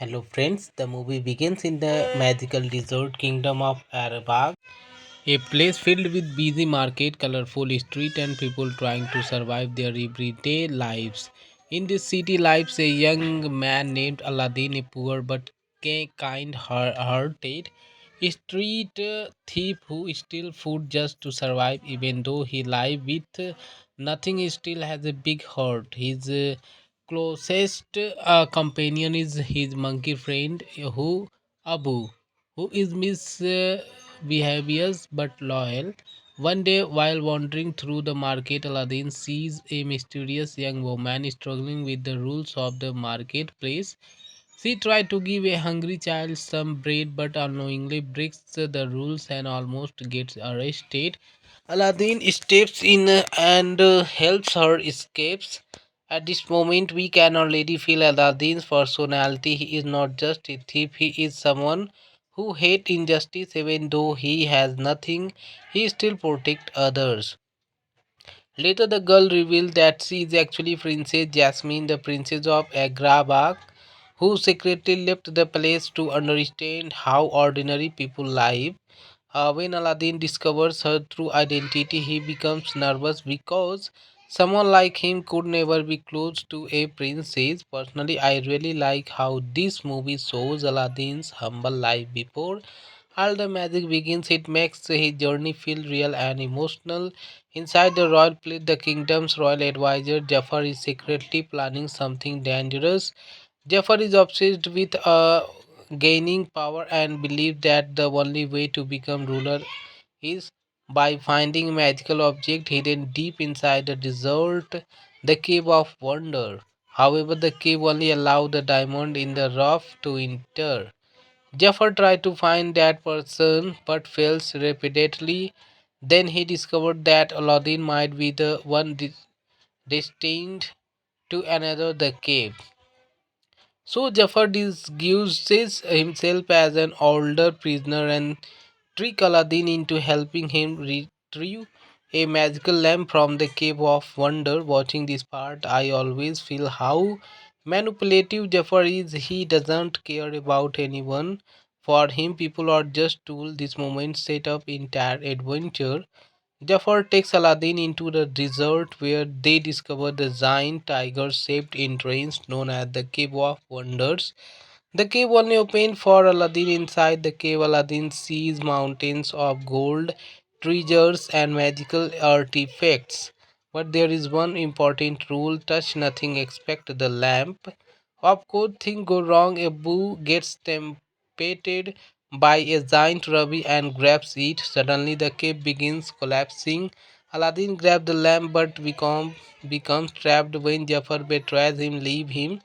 Hello friends, the movie begins in the magical desert kingdom of Arabag, a place filled with busy market, colorful street and people trying to survive their everyday lives. In this city lives a young man named Aladdin, a poor but kind-hearted street thief who steals food just to survive. Even though he lives with nothing, he still has a big heart. His closest companion is his monkey friend who Abu, who is misbehavious but loyal. One day, while wandering through the market, Aladdin sees a mysterious young woman struggling with the rules of the marketplace. She tried to give a hungry child some bread but unknowingly breaks the rules and almost gets arrested. Aladdin steps in and helps her escapes. At this moment, we can already feel Aladdin's personality. He is not just a thief, he is someone who hates injustice even though he has nothing. He still protects others. Later, the girl revealed that she is actually Princess Jasmine, the princess of Agrabah, who secretly left the place to understand how ordinary people live. When Aladdin discovers her true identity, he becomes nervous because someone like him could never be close to a princess. Personally, I really like how this movie shows Aladdin's humble life before all the magic begins. It makes his journey feel real and emotional. Inside the royal palace, the kingdom's royal advisor Jafar is secretly planning something dangerous. Jafar is obsessed with gaining power and believes that the only way to become ruler is by finding magical object hidden deep inside the desert, the cave of wonder. However, the cave only allows the diamond in the rough to enter. Jafar tries to find that person but fails repeatedly. Then he discovered that Aladdin might be the one destined to another the cave. So Jafar disguises himself as an older prisoner and trick Aladdin into helping him retrieve a magical lamp from the cave of wonder. Watching this part, I always feel how manipulative Jafar is. He doesn't care about anyone. For him, people are just tools. This moment set up entire adventure. Jafar takes Aladdin into the desert where they discover the giant tiger shaped entrance known as the Cave of Wonders. The cave only opened for Aladdin. Inside the cave, Aladdin sees mountains of gold, treasures, and magical artifacts. But there is one important rule: touch nothing except the lamp. Of course, things go wrong. Abu gets tempted by a giant ruby and grabs it. Suddenly, the cave begins collapsing. Aladdin grabs the lamp but becomes trapped when Jafar betrays him, leave him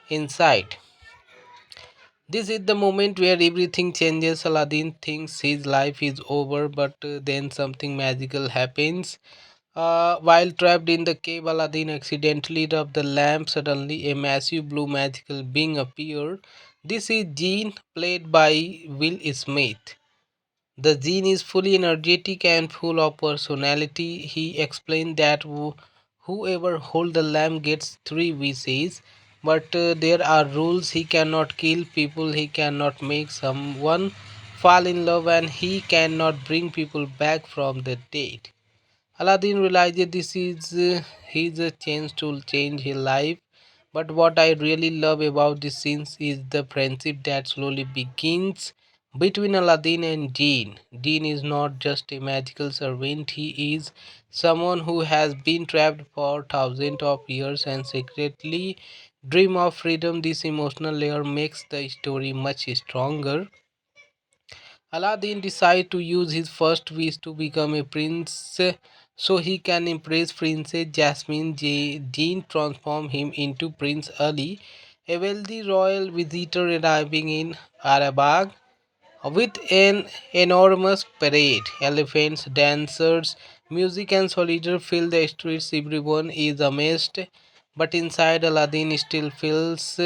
inside. This is the moment where everything changes. Aladdin thinks his life is over, but then something magical happens. While trapped in the cave, Aladdin accidentally rubbed the lamp. Suddenly, a massive blue magical being appeared. This is Jean, played by Will Smith. The gene is fully energetic and full of personality. He explained that whoever holds the lamp gets three wishes, but there are rules. He cannot kill people, he cannot make someone fall in love, and he cannot bring people back from the dead. Aladdin realized this is his chance to change his life. But what I really love about this scene is the friendship that slowly begins between Aladdin and Jinn. Jinn is not just a magical servant, he is someone who has been trapped for thousands of years and secretly dream of freedom. This emotional layer makes the story much stronger. Aladdin decides to use his first wish to become a prince so he can impress Princess Jasmine. Jinn transforms him into Prince Ali, a wealthy royal visitor arriving in Arabag with an enormous parade. Elephants, dancers, music, and soldiers fill the streets. Everyone is amazed, but inside, Aladdin still feels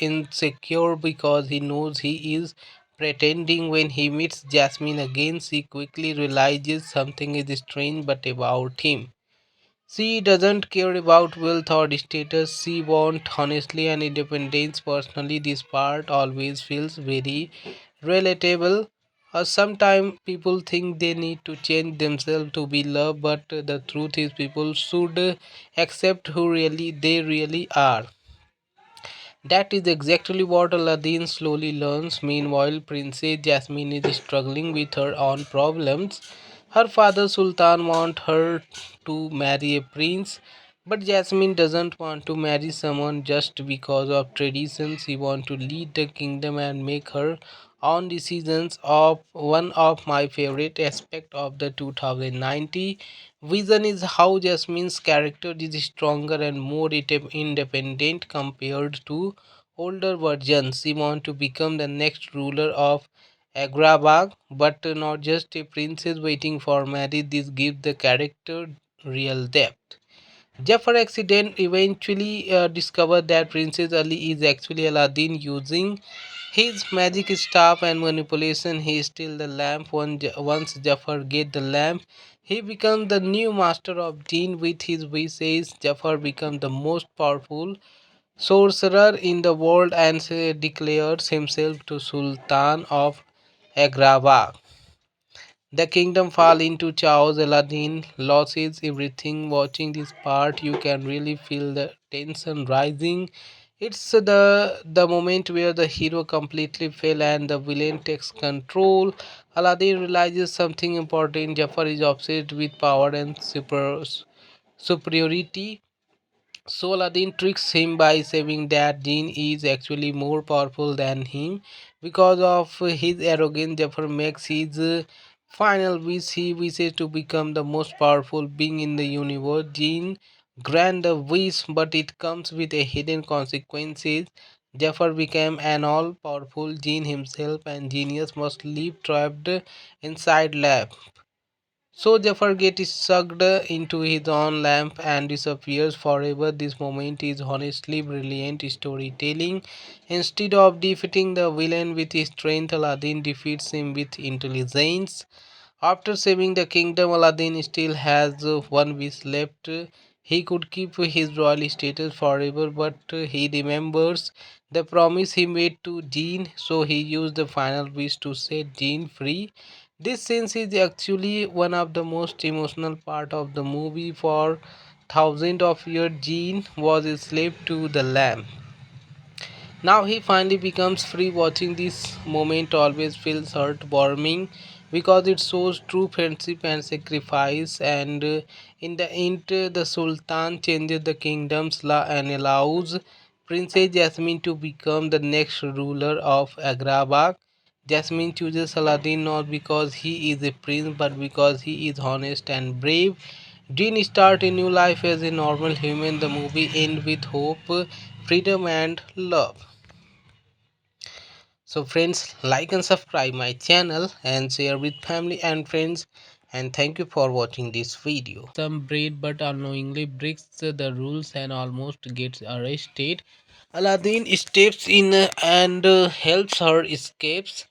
insecure because he knows he is pretending. When he meets Jasmine again, she quickly realizes something is strange but about him. She doesn't care about wealth or status. She wants honestly and independence. Personally, this part always feels very relatable. Sometimes people think they need to change themselves to be loved, but the truth is people should accept who really they really are. That is exactly what Aladdin slowly learns. Meanwhile, Princess Jasmine is struggling with her own problems. Her father Sultan wants her to marry a prince, but Jasmine doesn't want to marry someone just because of traditions. She wants to lead the kingdom and make her own decisions. Of one of my favorite aspects of the 2090 vision is how Jasmine's character is stronger and more independent compared to older versions. She wants to become the next ruler of Agrabah, but not just a princess waiting for marriage. This gives the character real depth. Jafar accident eventually discovered that Princess Ali is actually Aladdin using his magic staff and manipulation. He steals the lamp. Once Jafar gets the lamp, he becomes the new master of jinn. With his wishes, Jafar becomes the most powerful sorcerer in the world and declares himself to Sultan of Agrabah. The kingdom fall into chaos. Aladdin loses everything. Watching this part, you can really feel the tension rising. It's the moment where the hero completely fail and the villain takes control. Aladdin realizes something important. Jafar is obsessed with power and superiority. So Aladdin tricks him by saying that Jinn is actually more powerful than him. Because of his arrogance, Jafar makes his final wish. He wishes to become the most powerful being in the universe. Jinn grant the wish, but it comes with a hidden consequences. Jafar became an all-powerful Jinn himself, and genius must live trapped inside lab. So Jafar gets sucked into his own lamp and disappears forever. This moment is honestly brilliant storytelling. Instead of defeating the villain with his strength, Aladdin defeats him with intelligence. After saving the kingdom, Aladdin still has one wish left. He could keep his royal status forever, but he remembers the promise he made to Jean, so he used the final wish to set Jean free. This scene is actually one of the most emotional part of the movie. For thousands of years, Jean was a slave to the lamp. Now he finally becomes free. Watching this moment always feels heartwarming because it shows true friendship and sacrifice. And in the end, the Sultan changes the kingdom's law and allows Princess Jasmine to become the next ruler of Agrabah. Jasmine chooses Aladdin not because he is a prince but because he is honest and brave. Jean starts a new life as a normal human. The movie ends with hope, freedom, and love. So friends, like and subscribe my channel and share with family and friends, and thank you for watching this video. Some braid but unknowingly breaks the rules and almost gets arrested. Aladdin steps in and helps her escapes.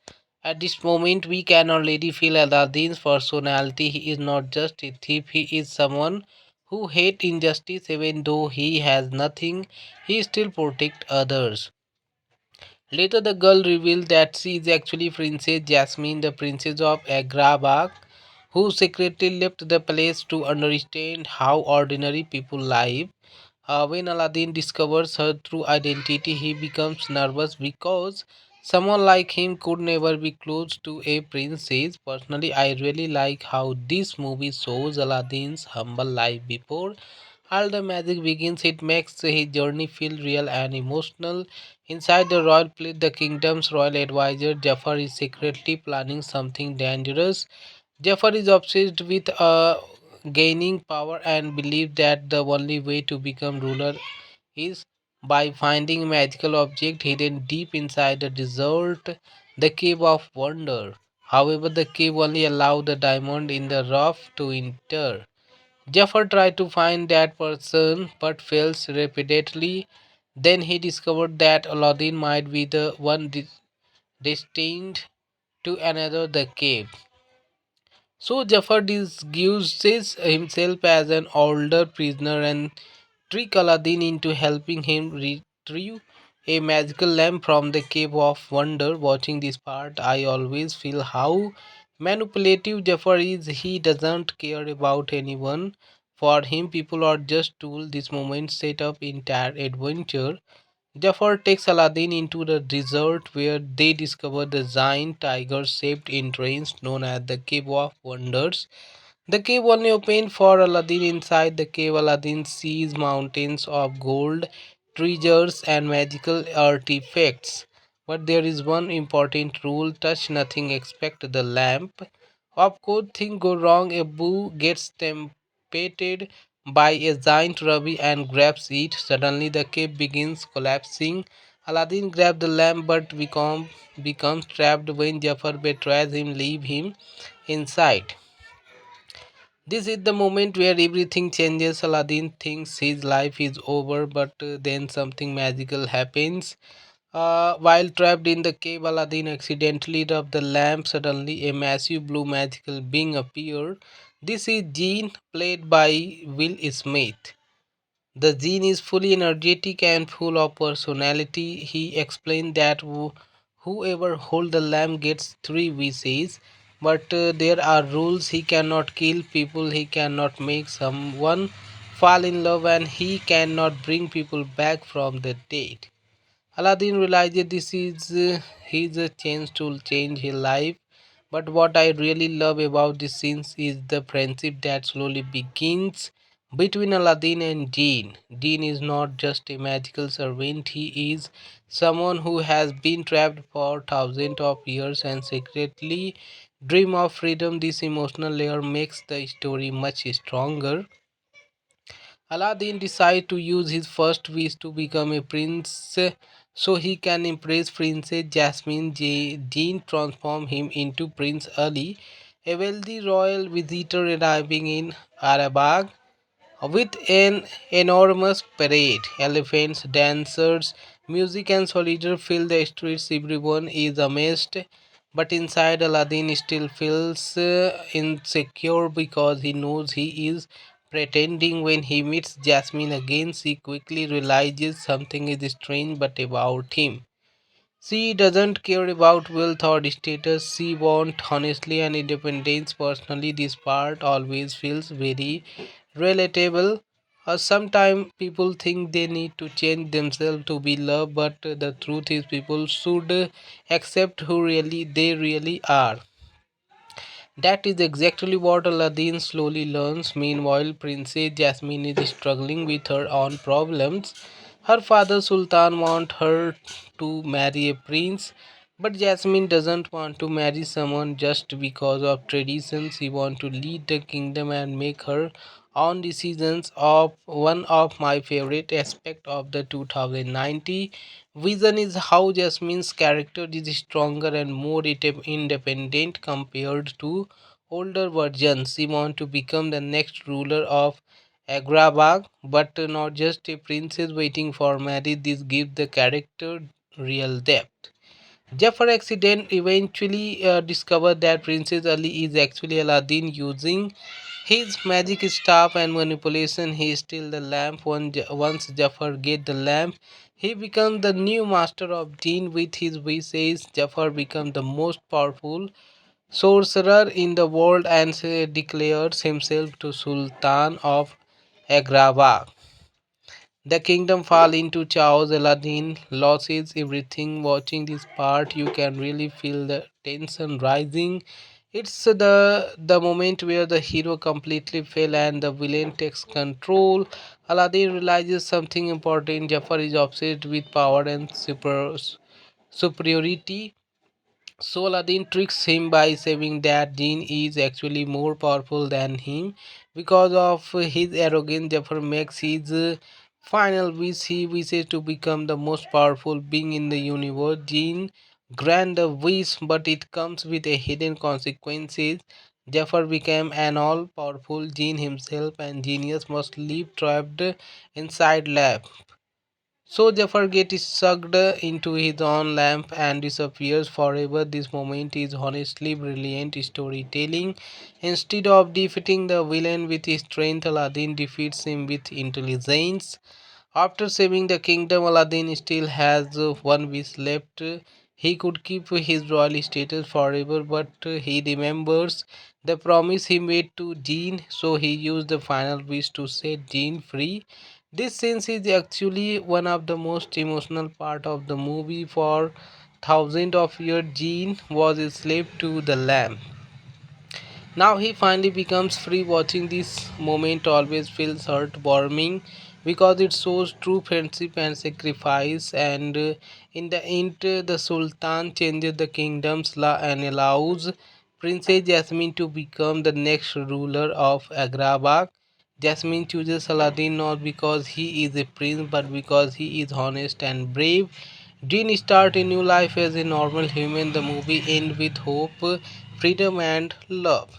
At this moment we can already feel Aladdin's personality. He is not just a thief, he is someone who hates injustice. Even though he has nothing, he still protects others. Later, the girl revealed that she is actually Princess Jasmine, the princess of Agrabah, who secretly left the place to understand how ordinary people live. When Aladdin discovers her true identity, he becomes nervous because someone like him could never be close to a princess. Personally, I really like how this movie shows Aladdin's humble life before all the magic begins. It makes his journey feel real and emotional. Inside the royal palace, the kingdom's royal advisor Jafar is secretly planning something dangerous. Jafar is obsessed with gaining power and believes that the only way to become ruler is by finding magical object hidden deep inside the desert, the Cave of Wonder. However, the cave only allows the diamond in the rough to enter. Jafar tries to find that person but fails repeatedly. Then he discovered that Aladdin might be the one destined to another the cave. So Jafar disguises himself as an older prisoner and trick Aladdin into helping him retrieve a magical lamp from the Cave of Wonder. Watching this part, I always feel how manipulative Jafar is. He doesn't care about anyone. For him, people are just tools. This moment set up entire adventure. Jafar takes Aladdin into the desert where they discover the giant tiger shaped entrance known as the Cave of Wonders. The cave only opened for Aladdin. Inside the cave, Aladdin sees mountains of gold, treasures, and magical artifacts. But there is one important rule: touch nothing except the lamp. Of course, things go wrong. Abu gets tempted by a giant ruby and grabs it. Suddenly, the cave begins collapsing. Aladdin grabs the lamp but becomes trapped when Jafar betrays him, leave him inside. This is the moment where everything changes. Aladdin thinks his life is over, but then something magical happens. While trapped in the cave, Aladdin accidentally rubbed the lamp. Suddenly, a massive blue magical being appeared. This is Jean, played by Will Smith. The gene is fully energetic and full of personality. He explained that whoever holds the lamp gets three wishes, but there are rules. He cannot kill people, he cannot make someone fall in love, and he cannot bring people back from the dead. Aladdin realizes this is his chance to change his life. But what I really love about this scene is the friendship that slowly begins between Aladdin and Jinn. Jinn is not just a magical servant, he is someone who has been trapped for thousands of years and secretly dream of freedom. This emotional layer makes the story much stronger. Aladdin decides to use his first wish to become a prince so he can impress Princess Jasmine. Jean transforms him into Prince Ali, a wealthy royal visitor arriving in Arabag with an enormous parade. Elephants, dancers, music, and soldiers fill the streets. Everyone is amazed, but inside, Aladdin still feels insecure because he knows he is pretending. When he meets Jasmine again, she quickly realizes something is strange but about him. She doesn't care about wealth or status. She wants honestly and independence. Personally, this part always feels very relatable. Sometimes people think they need to change themselves to be loved, but the truth is people should accept who really they really are. That is exactly what Aladdin slowly learns. Meanwhile, Princess Jasmine is struggling with her own problems. Her father Sultan wants her to marry a prince, but Jasmine doesn't want to marry someone just because of traditions. She wants to lead the kingdom and make her own decisions. Of one of my favorite aspects of the 2090 vision is how Jasmine's character is stronger and more independent compared to older versions. She wants to become the next ruler of Agrabah, but not just a princess waiting for marriage. This gives the character real depth. Jafar accident eventually discovered that Princess Ali is actually Aladdin. Using his magic staff and manipulation, he steals the lamp. Once Jafar gets the lamp, he becomes the new master of jinn. With his wishes, Jafar becomes the most powerful sorcerer in the world and declares himself to Sultan of Agrabah. The kingdom fall into chaos. Aladdin loses everything. Watching this part, you can really feel the tension rising. It's the moment where the hero completely fail and the villain takes control. Aladdin realizes something important. Jafar is obsessed with power and superiority. So Aladdin tricks him by saying that Jinn is actually more powerful than him. Because of his arrogance, Jafar makes his final wish. He wishes to become the most powerful being in the universe. Jinn grant the wish, but it comes with a hidden consequences. Jafar became an all-powerful jinn himself, and genius must live trapped inside lab. So Jafar gets sucked into his own lamp and disappears forever. This moment is honestly brilliant storytelling. Instead of defeating the villain with his strength, Aladdin defeats him with intelligence. After saving the kingdom, Aladdin still has one wish left. He could keep his royal status forever, but he remembers the promise he made to Jinn, so he used the final wish to set Jinn free. This scene is actually one of the most emotional part of the movie. For thousands of years, Jinn was a slave to the lamp. Now he finally becomes free. Watching this moment always feels heartwarming because it shows true friendship and sacrifice. And in the end, the Sultan changes the kingdom's law and allows Princess Jasmine to become the next ruler of Agrabah. Jasmine chooses Aladdin not because he is a prince but because he is honest and brave. Dean starts a new life as a normal human. The movie ends with hope, freedom, and love.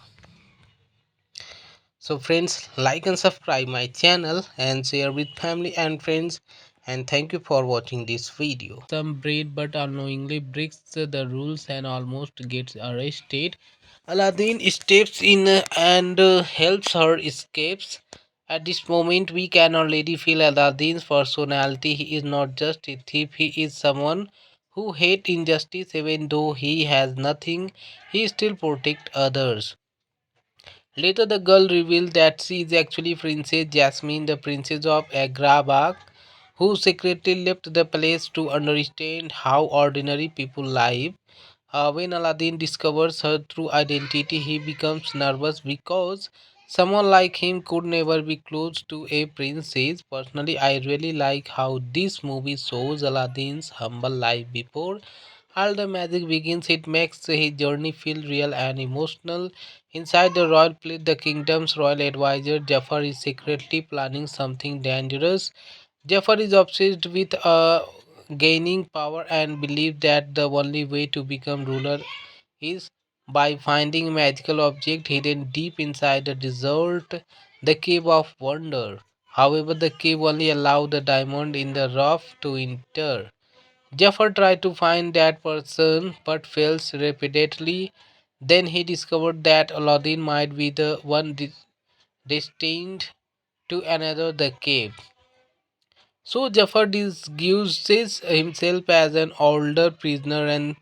So friends, like and subscribe my channel and share with family and friends, and thank you for watching this video. Some braid but unknowingly breaks the rules and almost gets arrested. Aladdin steps in and helps her escapes. At this moment we can already feel Aladdin's personality. He is not just a thief, he is someone who hates injustice. Even though he has nothing, he still protects others. Later, the girl revealed that she is actually Princess Jasmine, the princess of Agrabah, who secretly left the place to understand how ordinary people live. When Aladdin discovers her true identity, he becomes nervous because someone like him could never be close to a princess. Personally, I really like how this movie shows Aladdin's humble life before all the magic begins. It makes his journey feel real and emotional. Inside the royal palace, the kingdom's royal advisor Jafar is secretly planning something dangerous. Jafar is obsessed with gaining power and believes that the only way to become ruler is by finding a magical object hidden deep inside the desert, the Cave of Wonder. However, the cave only allows the diamond in the rough to enter. Jafar tries to find that person but fails repeatedly. Then he discovered that Aladdin might be the one destined to another the cave. So Jafar disguises himself as an older prisoner and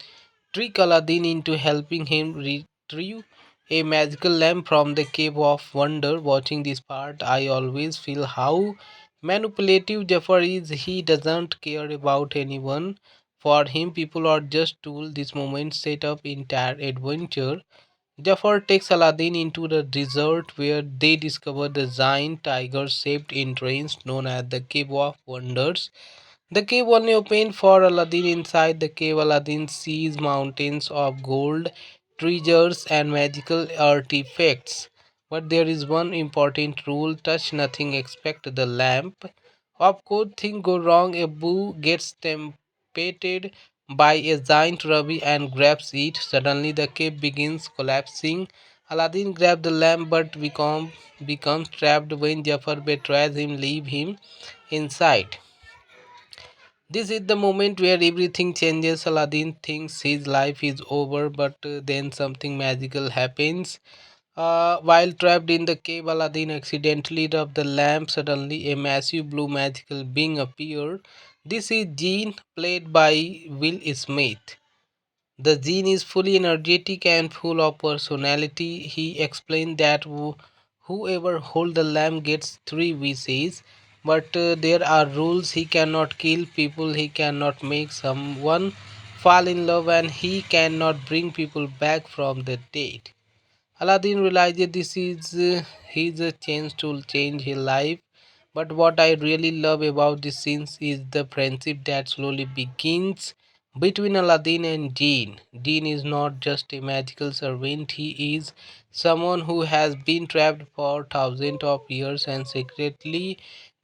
trick Aladdin into helping him retrieve a magical lamp from the Cave of Wonder. Watching this part, I always feel how manipulative Jafar is. He doesn't care about anyone. For him, people are just tools. This moment set up entire adventure. Jafar takes Aladdin into the desert where they discover the giant tiger shaped entrance known as the Cave of Wonders. The cave only opened for Aladdin. Inside the cave, Aladdin sees mountains of gold, treasures, and magical artifacts. But there is one important rule: touch nothing except the lamp. Of course, things go wrong. Abu gets tempted by a giant ruby and grabs it. Suddenly, the cave begins collapsing. Aladdin grabs the lamp but becomes trapped when Jafar betrays him, leave him inside. This is the moment where everything changes. Aladdin thinks his life is over, but then something magical happens. While trapped in the cave, Aladdin accidentally rubbed the lamp. Suddenly, a massive blue magical being appeared. This is Jean, played by Will Smith. The gene is fully energetic and full of personality. He explained that whoever holds the lamp gets three wishes, but there are rules. He cannot kill people, he cannot make someone fall in love, and he cannot bring people back from the dead. Aladdin realized this is his chance to change his life. But what I really love about this scene is the friendship that slowly begins between Aladdin and Jinn. Jinn is not just a magical servant, he is someone who has been trapped for thousands of years and secretly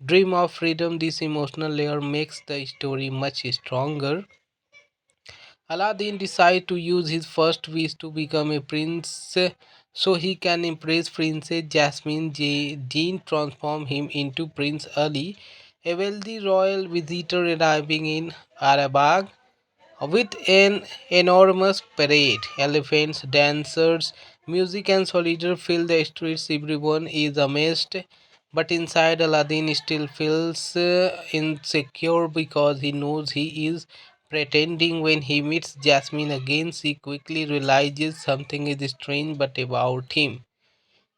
dream of freedom. This emotional layer makes the story much stronger. Aladdin decides to use his first wish to become a prince so he can impress Princess Jasmine. Jinn transforms him into Prince Ali, A wealthy royal visitor arriving in Arabag with an enormous parade. Elephants, dancers, music, and soldiers fill the streets. Everyone is amazed, but inside, Aladdin still feels insecure because he knows he is pretending. When he meets Jasmine again, she quickly realizes something is strange but about him.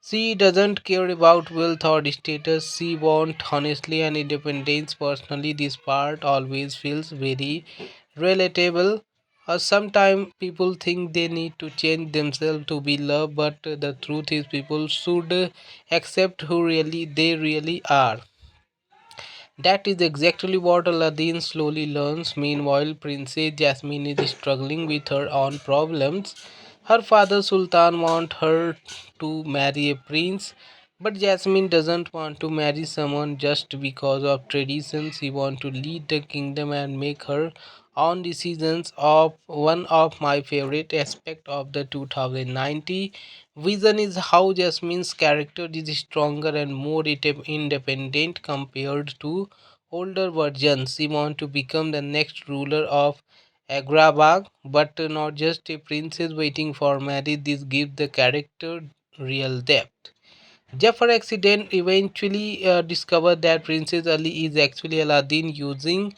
She doesn't care about wealth or status. She wants honestly and independence. Personally, this part always feels very relatable. Sometimes people think they need to change themselves to be loved, but the truth is people should accept who really they really are. That is exactly what Aladdin slowly learns. Meanwhile, Princess Jasmine is struggling with her own problems. Her father Sultan wants her to marry a prince, but Jasmine doesn't want to marry someone just because of traditions. She wants to lead the kingdom and make her own decisions. Of one of my favorite aspects of the 2090 vision is how Jasmine's character is stronger and more independent compared to older versions. She wants to become the next ruler of Agrabah, but not just a princess waiting for marriage. This gives the character real depth. Jafar accident eventually discovered that Princess Ali is actually Aladdin using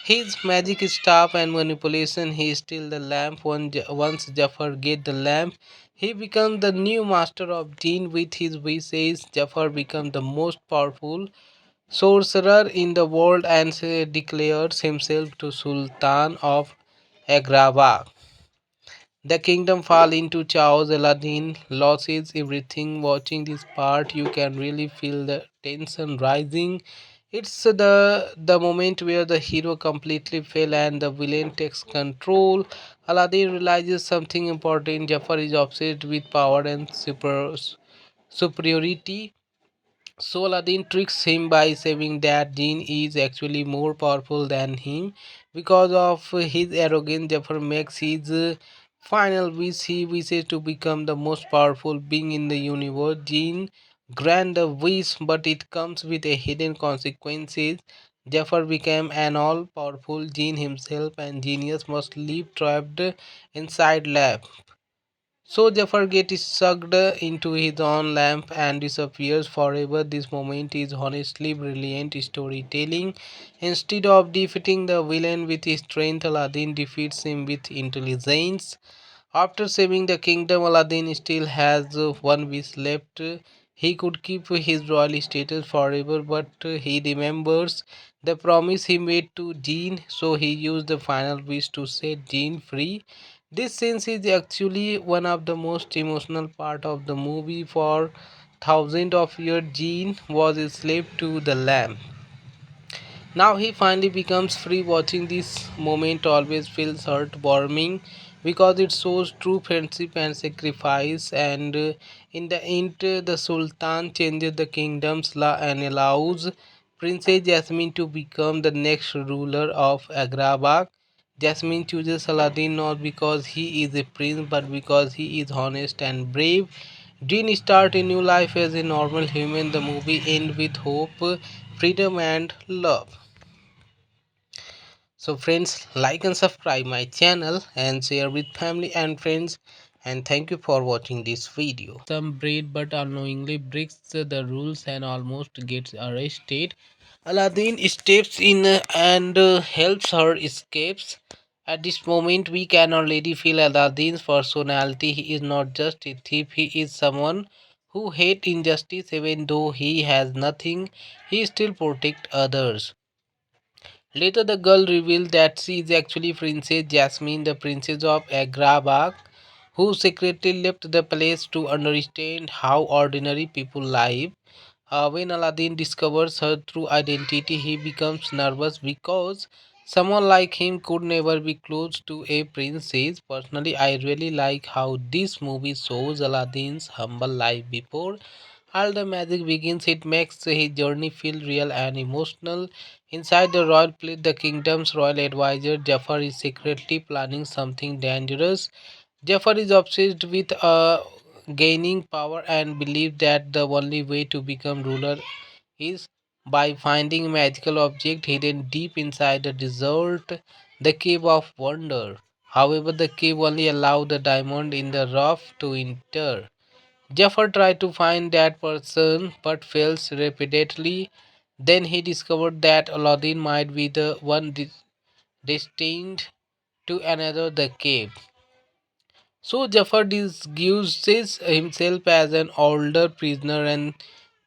his magic staff and manipulation. He steals the lamp. Once Jafar gets the lamp, he becomes the new master of jinn. With his wishes, Jafar becomes the most powerful sorcerer in the world and declares himself to Sultan of Agrabah. The kingdom fall into chaos. Aladdin loses everything. Watching this part, you can really feel the tension rising. It's the moment where the hero completely fail and the villain takes control. Aladdin realizes something important. Jafar is obsessed with power and superiority. So Aladdin tricks him by saying that Jinn is actually more powerful than him. Because of his arrogance, Jafar makes his final wish. He wishes to become the most powerful being in the universe. Jinn grant the wish, but it comes with a hidden consequences. Jafar became an all-powerful Jinn himself, and genius must live trapped inside lab. So Jafar gets sucked into his own lamp and disappears forever. This moment is honestly brilliant storytelling. Instead of defeating the villain with his strength, Aladdin defeats him with intelligence. After saving the kingdom, Aladdin still has one wish left. He could keep his royal status forever, but he remembers the promise he made to Jean, so he used the final wish to set Jean free. This scene is actually one of the most emotional part of the movie. For thousands of years, Jean was a slave to the lamp. Now he finally becomes free. Watching this moment always feels heartwarming because it shows true friendship and sacrifice. And in the end, the Sultan changes the kingdom's law and allows Princess Jasmine to become the next ruler of Agrabah. Jasmine chooses Aladdin not because he is a prince but because he is honest and brave. Jean starts a new life as a normal human. The movie ends with hope, freedom, and love. So friends, like and subscribe my channel and share with family and friends, and thank you for watching this video. Some braid but unknowingly breaks the rules and almost gets arrested. Aladdin steps in and helps her escapes. At this moment we can already feel Aladdin's personality. He is not just a thief, he is someone who hates injustice. Even though he has nothing, he still protects others. Later, the girl revealed that she is actually Princess Jasmine, the princess of Agrabah, who secretly left the place to understand how ordinary people live. When Aladdin discovers her true identity, he becomes nervous because someone like him could never be close to a princess. Personally, I really like how this movie shows Aladdin's humble life before all the magic begins. It makes his journey feel real and emotional. Inside the royal palace, the kingdom's royal advisor Jafar is secretly planning something dangerous. Jafar is obsessed with gaining power and believes that the only way to become ruler is by finding a magical object hidden deep inside the desert, the Cave of Wonder. However, the cave only allowed the diamond in the rough to enter. Jafar tried to find that person but fails repeatedly. Then he discovered that Aladdin might be the one destined to another the cave. So Jafar disguises himself as an older prisoner and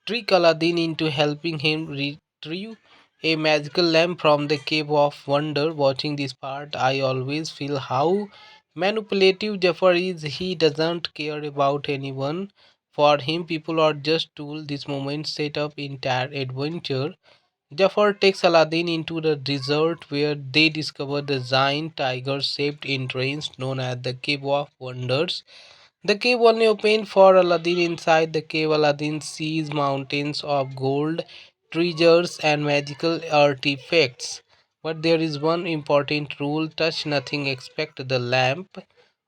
trick Aladdin into helping him retrieve a magical lamp from the Cave of Wonder. Watching this part, I always feel how manipulative Jafar is. He doesn't care about anyone. For him, people are just tools. This moment set up entire adventure. Jafar takes Aladdin into the desert where they discover the giant tiger shaped entrance known as the Cave of Wonders. The cave only opened for Aladdin. Inside the cave, Aladdin sees mountains of gold, treasures, and magical artifacts. But there is one important rule: touch nothing except the lamp.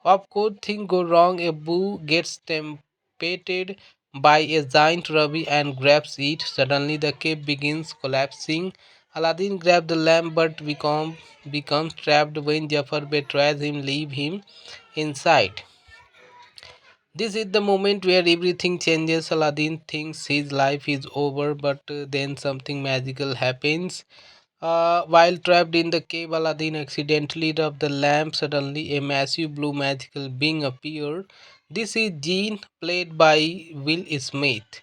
Of course, things go wrong. Abu gets tempted by a giant ruby and grabs it. Suddenly, the cave begins collapsing. Aladdin grabs the lamp but becomes trapped when Jafar betrays him, leave him inside. This is the moment where everything changes. Aladdin thinks his life is over, but then something magical happens. While trapped in the cave, Aladdin accidentally rubbed the lamp. Suddenly, a massive blue magical being appeared. This is Jean, played by Will Smith.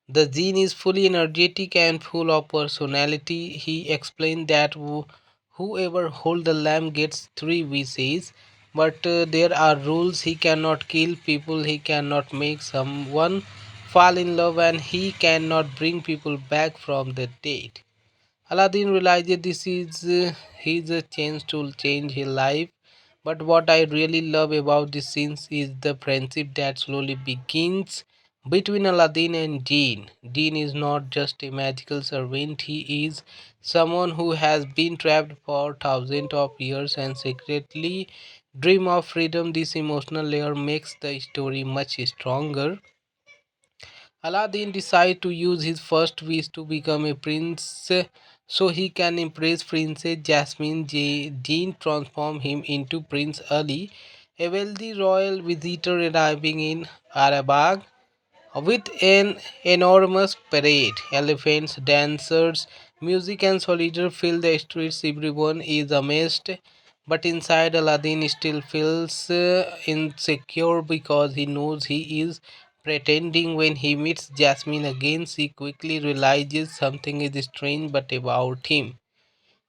The gene is fully energetic and full of personality. He explained that whoever holds the lamp gets three wishes, but there are rules. He cannot kill people, he cannot make someone fall in love, and he cannot bring people back from the dead. Aladdin realized this is his chance to change his life. But what I really love about this scene is the friendship that slowly begins between Aladdin and Jinn. Jinn is not just a magical servant, he is someone who has been trapped for thousands of years and secretly dream of freedom. This emotional layer makes the story much stronger. Aladdin decides to use his first wish to become a prince so he can impress Princess Jasmine. Jean transforms him into Prince Ali, a wealthy royal visitor arriving in Arabag with an enormous parade. Elephants, dancers, music, and soldiers fill the streets. Everyone is amazed, but inside, Aladdin still feels insecure because he knows he is pretending. When he meets Jasmine again, she quickly realizes something is strange but about him.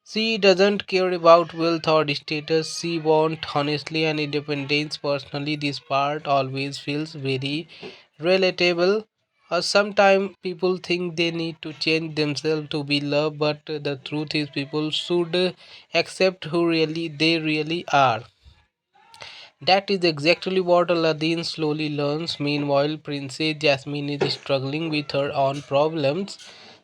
She doesn't care about wealth or status. She wants honestly and independence. Personally, this part always feels very relatable. Sometimes people think they need to change themselves to be loved, but the truth is people should accept who really they really are. That is exactly what Aladdin slowly learns. Meanwhile, Princess Jasmine is struggling with her own problems.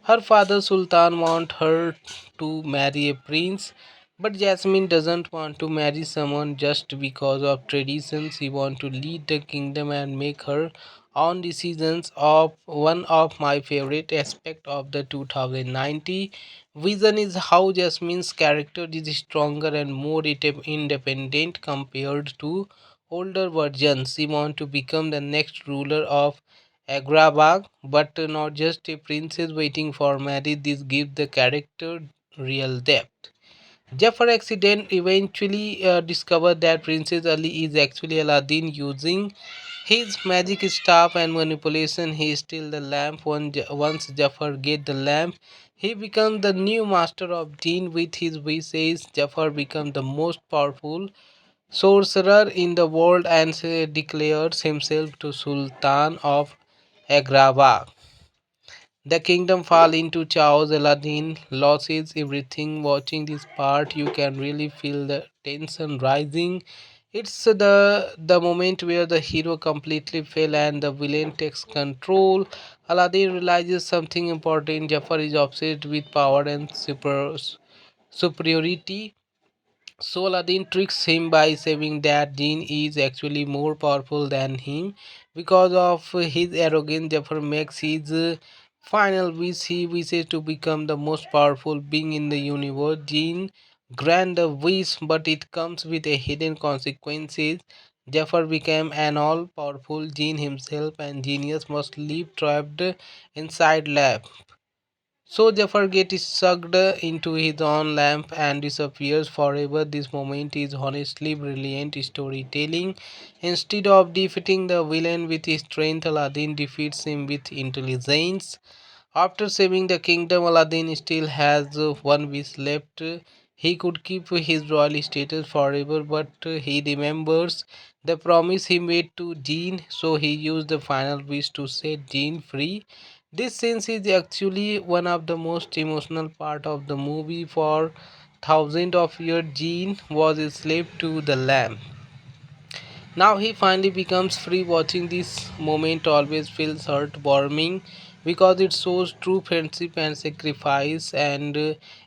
Her father Sultan wants her to marry a prince, but Jasmine doesn't want to marry someone just because of traditions. She wants to lead the kingdom and make her own decisions. Of one of my favorite aspects of the 2090 vision is how Jasmine's character is stronger and more independent compared to older versions. She wants to become the next ruler of Agrabah, but not just a princess waiting for marriage. This gives the character real depth. Jafar accident eventually discovered that Princess Ali is actually Aladdin using his magic staff and manipulation. He steals the lamp. Once Jafar gets the lamp, he becomes the new master of jinn. With his wishes, Jafar becomes the most powerful sorcerer in the world and declares himself to Sultan of Agrabah. The kingdom fall into chaos. Aladdin loses everything. Watching this part, you can really feel the tension rising. It's the moment where the hero completely fail and the villain takes control. Aladdin realizes something important. Jafar is obsessed with power and superiority. So Aladdin tricks him by saying that Jinn is actually more powerful than him. Because of his arrogance, Jafar makes his final wish, he wishes to become the most powerful being in the universe. Jin grant the wish, but it comes with a hidden consequences. Jafar became an all-powerful Jin himself, and genius must live trapped inside lab. So Jafar gets sucked into his own lamp and disappears forever. This moment is honestly brilliant storytelling. Instead of defeating the villain with his strength, Aladdin defeats him with intelligence. After saving the kingdom, Aladdin still has one wish left. He could keep his royal status forever, but he remembers the promise he made to Jinn, so he used the final wish to set Jinn free. This scene is actually one of the most emotional part of the movie. For thousands of years, Jinn was a slave to the lamp. Now he finally becomes free. Watching this moment always feels heartwarming because it shows true friendship and sacrifice. And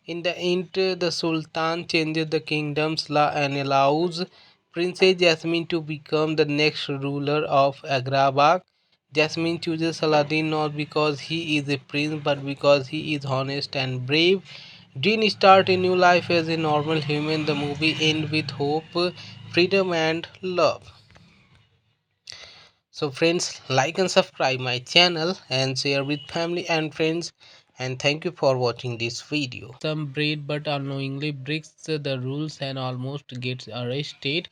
in the end, the Sultan changes the kingdom's law and allows Princess Jasmine to become the next ruler of Agrabah. Jasmine chooses Aladdin not because he is a prince but because he is honest and brave. Jean starts a new life as a normal human. The movie ends with hope, freedom, and love. So friends, like and subscribe my channel and share with family and friends, and thank you for watching this video. Some braid but unknowingly breaks the rules and almost gets arrested.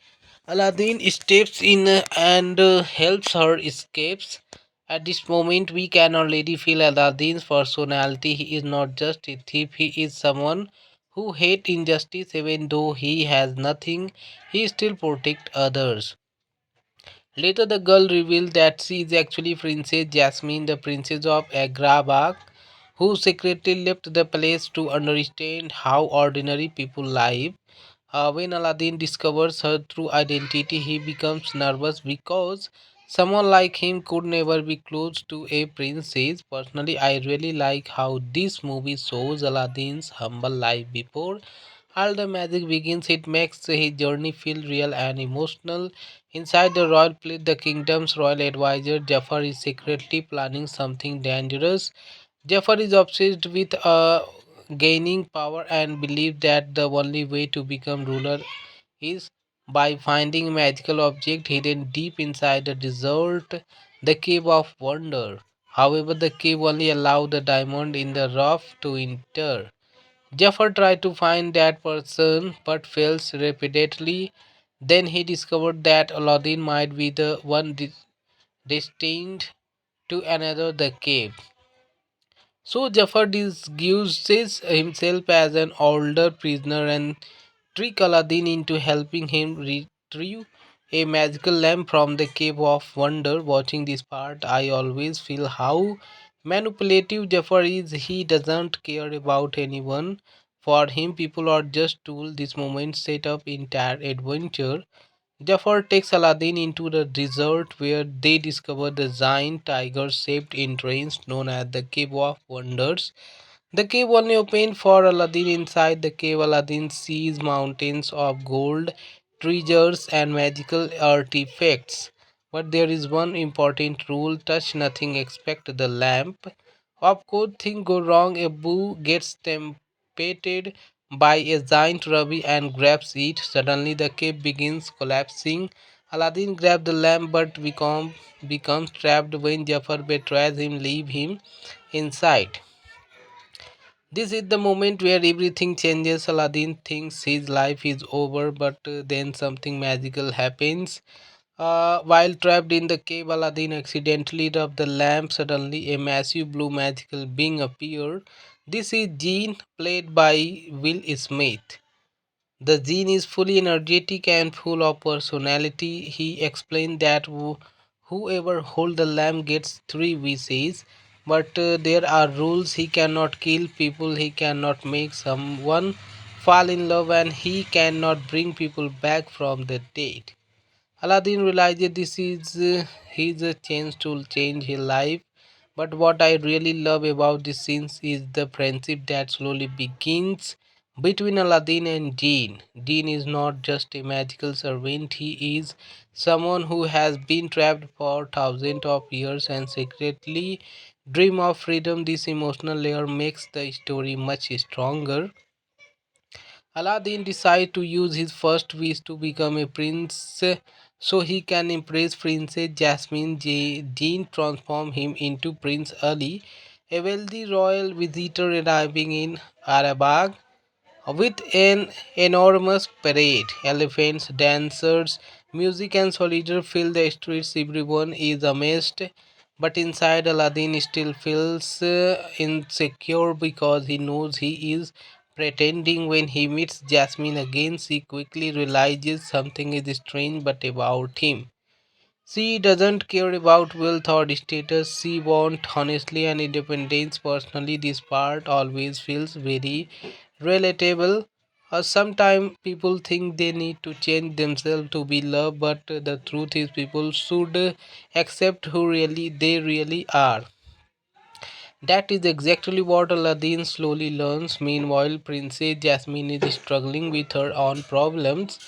Aladdin steps in and helps her escapes. At this moment we can already feel Aladdin's personality. He is not just a thief, he is someone who hates injustice. Even though he has nothing, he still protects others. Later, the girl revealed that she is actually Princess Jasmine, the princess of Agrabah, who secretly left the place to understand how ordinary people live. When Aladdin discovers her true identity, he becomes nervous because someone like him could never be close to a princess. Personally, I really like how this movie shows Aladdin's humble life before all the magic begins. It makes his journey feel real and emotional. Inside the royal palace, the kingdom's royal advisor Jafar is secretly planning something dangerous. Jafar is obsessed with gaining power and believes that the only way to become ruler is by finding magical object hidden deep inside the desert, the cave of wonder. However, the cave only allows the diamond in the rough to enter. Jafar tries to find that person but fails repeatedly. Then he discovered that Aladdin might be the one destined to another the cave. So Jafar disguises himself as an older prisoner and trick Aladdin into helping him retrieve a magical lamp from the cave of wonder. Watching this part, I always feel how manipulative Jafar is. He doesn't care about anyone. For him, people are just tools. This moment set up entire adventure. Jafar takes Aladdin into the desert where they discover the giant tiger shaped entrance known as the Cave of Wonders. The cave only opened for Aladdin. Inside the cave, Aladdin sees mountains of gold, treasures, and magical artifacts. But there is one important rule: touch nothing except the lamp. Of course, things go wrong. A boo gets tempted by a giant ruby and grabs it. Suddenly, the cave begins collapsing. Aladdin grabs the lamp but becomes trapped when Jafar betrays him, leave him inside. This is the moment where everything changes. Aladdin thinks his life is over, but then something magical happens. While trapped in the cave, Aladdin accidentally rubbed the lamp. Suddenly, a massive blue magical being appeared. This is Jean, played by Will Smith. The gene is fully energetic and full of personality. He explained that whoever holds the lamp gets three wishes, but there are rules. He cannot kill people, he cannot make someone fall in love, and he cannot bring people back from the dead. Aladdin realized this is his chance to change his life. But what I really love about this scene is the friendship that slowly begins between Aladdin and Jinn. Jinn is not just a magical servant, he is someone who has been trapped for thousands of years and secretly dream of freedom. This emotional layer makes the story much stronger. Aladdin decides to use his first wish to become a prince so he can impress Princess Jasmine. Jean transforms him into Prince Ali, a wealthy royal visitor arriving in Arabag with an enormous parade. Elephants, dancers, music, and soldiers fill the streets. Everyone is amazed, but inside, Aladdin still feels insecure because he knows he is pretending. When he meets Jasmine again, she quickly realizes something is strange but about him. She doesn't care about wealth or status. She wants honestly and independence. Personally, this part always feels very relatable. Sometimes people think they need to change themselves to be loved, but the truth is people should accept who really they really are. That is exactly what Aladdin slowly learns. Meanwhile, Princess Jasmine is struggling with her own problems.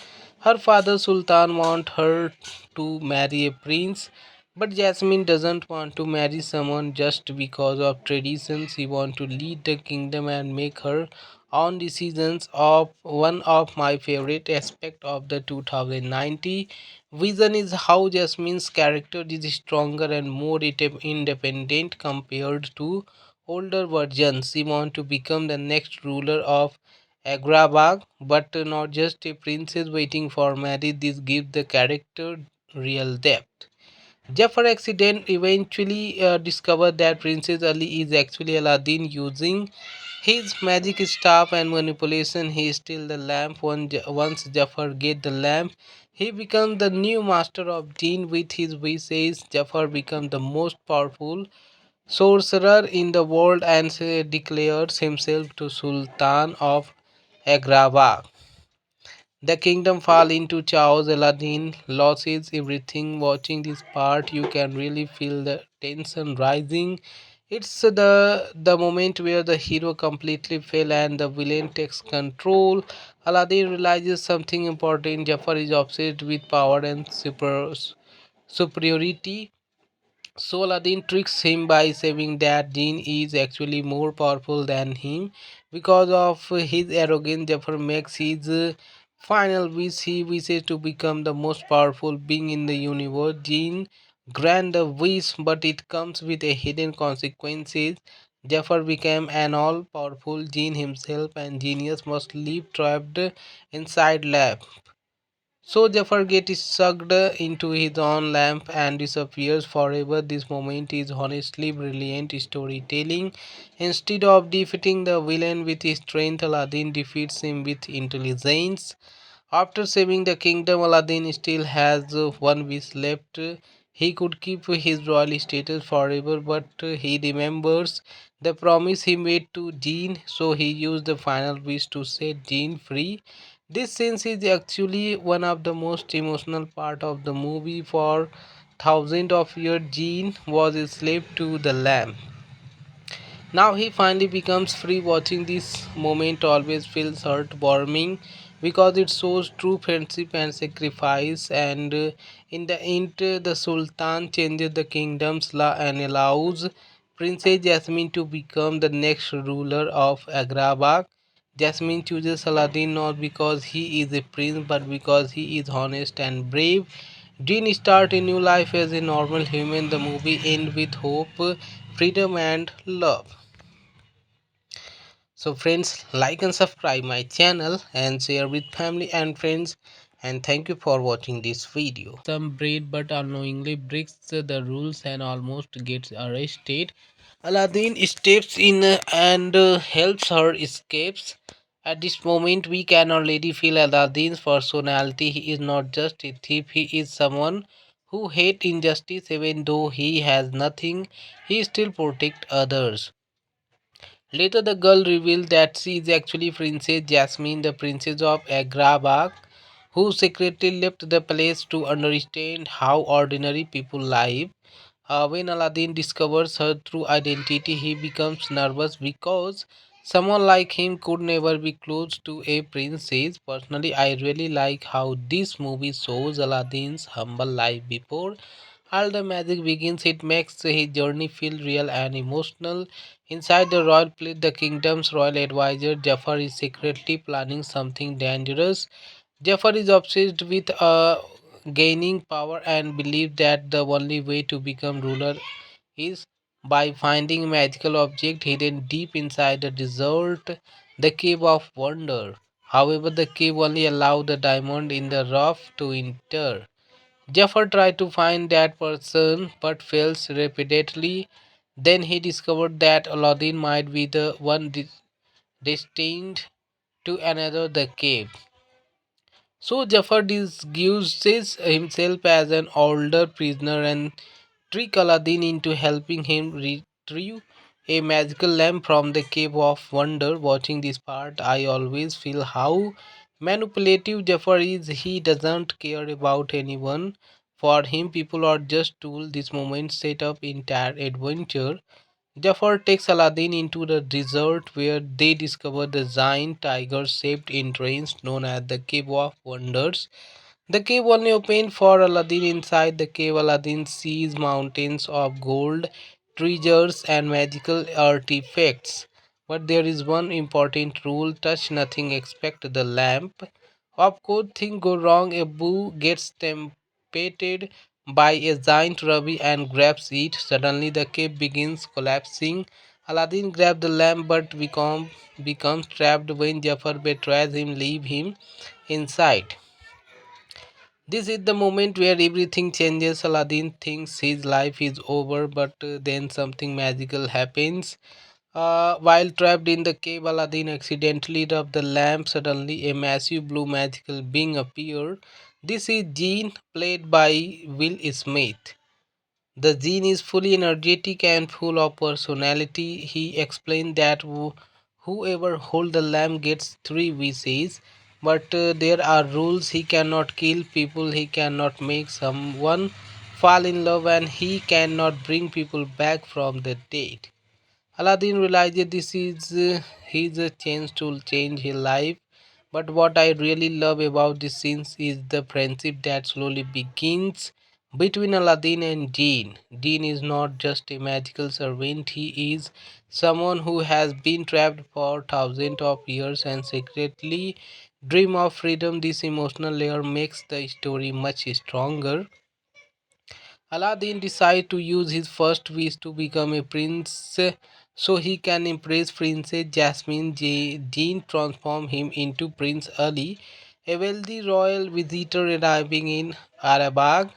Her father Sultan wants her to marry a prince, but Jasmine doesn't want to marry someone just because of traditions. She wants to lead the kingdom and make her own decisions. Of one of my favorite aspects of the 2090 vision is how Jasmine's character is stronger and more independent compared to older versions. She wants to become the next ruler of Agrabah, but not just a princess waiting for marriage. This gives the character real depth. Jafar accident eventually discovered that Princess Ali is actually Aladdin using his magic staff and manipulation. He steals the lamp. Once Jafar gets the lamp, he becomes the new master of jinn. With his wishes, Jafar becomes the most powerful sorcerer in the world and declares himself to Sultan of Agrabah. The kingdom fall into chaos. Aladdin loses everything. Watching this part, you can really feel the tension rising. It's the moment where the hero completely fail and the villain takes control. Aladdin realizes something important. Jafar is obsessed with power and superiority. So Aladdin tricks him by saying that Jinn is actually more powerful than him. Because of his arrogance, Jafar makes his final wish. He wishes to become the most powerful being in the universe. Jinn grant the wish, but it comes with a hidden consequences. Jafar became an all-powerful Jinn himself, and genius must live trapped inside lab. So Jafar gets sucked into his own lamp and disappears forever. This moment is honestly brilliant storytelling. Instead of defeating the villain with his strength, Aladdin defeats him with intelligence. After saving the kingdom, Aladdin still has one wish left. He could keep his royal status forever, but he remembers the promise he made to Jean, so he used the final wish to set Jean free. This scene is actually one of the most emotional part of the movie. For thousands of years, Jean was a slave to the lamp. Now he finally becomes free. Watching this moment always feels heartwarming because it shows true friendship and sacrifice. And in the end, the Sultan changes the kingdom's law and allows Princess Jasmine to become the next ruler of Agrabah. Jasmine chooses Aladdin not because he is a prince but because he is honest and brave. Dean starts a new life as a normal human. The movie ends with hope, freedom, and love. So friends, like and subscribe my channel and share with family and friends, and thank you for watching this video. Some braid but unknowingly breaks the rules and almost gets arrested. Aladdin steps in and helps her escapes. At this moment we can already feel Aladdin's personality. He is not just a thief, he is someone who hates injustice. Even though he has nothing, he still protects others. Later, the girl revealed that she is actually Princess Jasmine, the princess of Agrabah, who secretly left the place to understand how ordinary people live. When Aladdin discovers her true identity, he becomes nervous because someone like him could never be close to a princess. Personally, I really like how this movie shows Aladdin's humble life before All the magic begins, it makes his journey feel real and emotional. Inside the royal palace, the kingdom's royal advisor Jafar is secretly planning something dangerous. Jafar is obsessed with gaining power and believes that the only way to become ruler is by finding magical object hidden deep inside the desert, the cave of wonder. However, the cave only allows the diamond in the rough to enter. Jafar tries to find that person but fails repeatedly. Then he discovered that Aladdin might be the one destined to another the cave. So Jafar disguises himself as an older prisoner and trick Aladdin into helping him retrieve a magical lamp from the cave of wonder. Watching this part, I always feel how manipulative Jafar is. He doesn't care about anyone. For him, people are just tools. This moment set up entire adventure. Jafar takes Aladdin into the desert where they discover the giant tiger shaped entrance known as the Cave of Wonders. The cave only opened for Aladdin. Inside the cave, Aladdin sees mountains of gold, treasures, and magical artifacts. But there is one important rule: touch nothing except the lamp. Of course, things go wrong. Abu gets tempted by a giant ruby and grabs it. Suddenly, the cave begins collapsing. Aladdin grabs the lamp but becomes trapped when Jafar betrays him, leave him inside. This is the moment where everything changes. Aladdin thinks his life is over, but then something magical happens. While trapped in the cave, Aladdin accidentally rubbed the lamp. Suddenly, a massive blue magical being appeared. This is Jean, played by Will Smith. The gene is fully energetic and full of personality. He explained that whoever holds the lamp gets three wishes, but there are rules. He cannot kill people, he cannot make someone fall in love, and he cannot bring people back from the dead. Aladdin realized this is his chance to change his life. But what I really love about this scene is the friendship that slowly begins between Aladdin and Jinn. Jinn is not just a magical servant, he is someone who has been trapped for thousands of years and secretly dream of freedom. This emotional layer makes the story much stronger. Aladdin decides to use his first wish to become a prince so he can impress Princess Jasmine. Jinn transforms him into Prince Ali, a wealthy royal visitor arriving in Arabag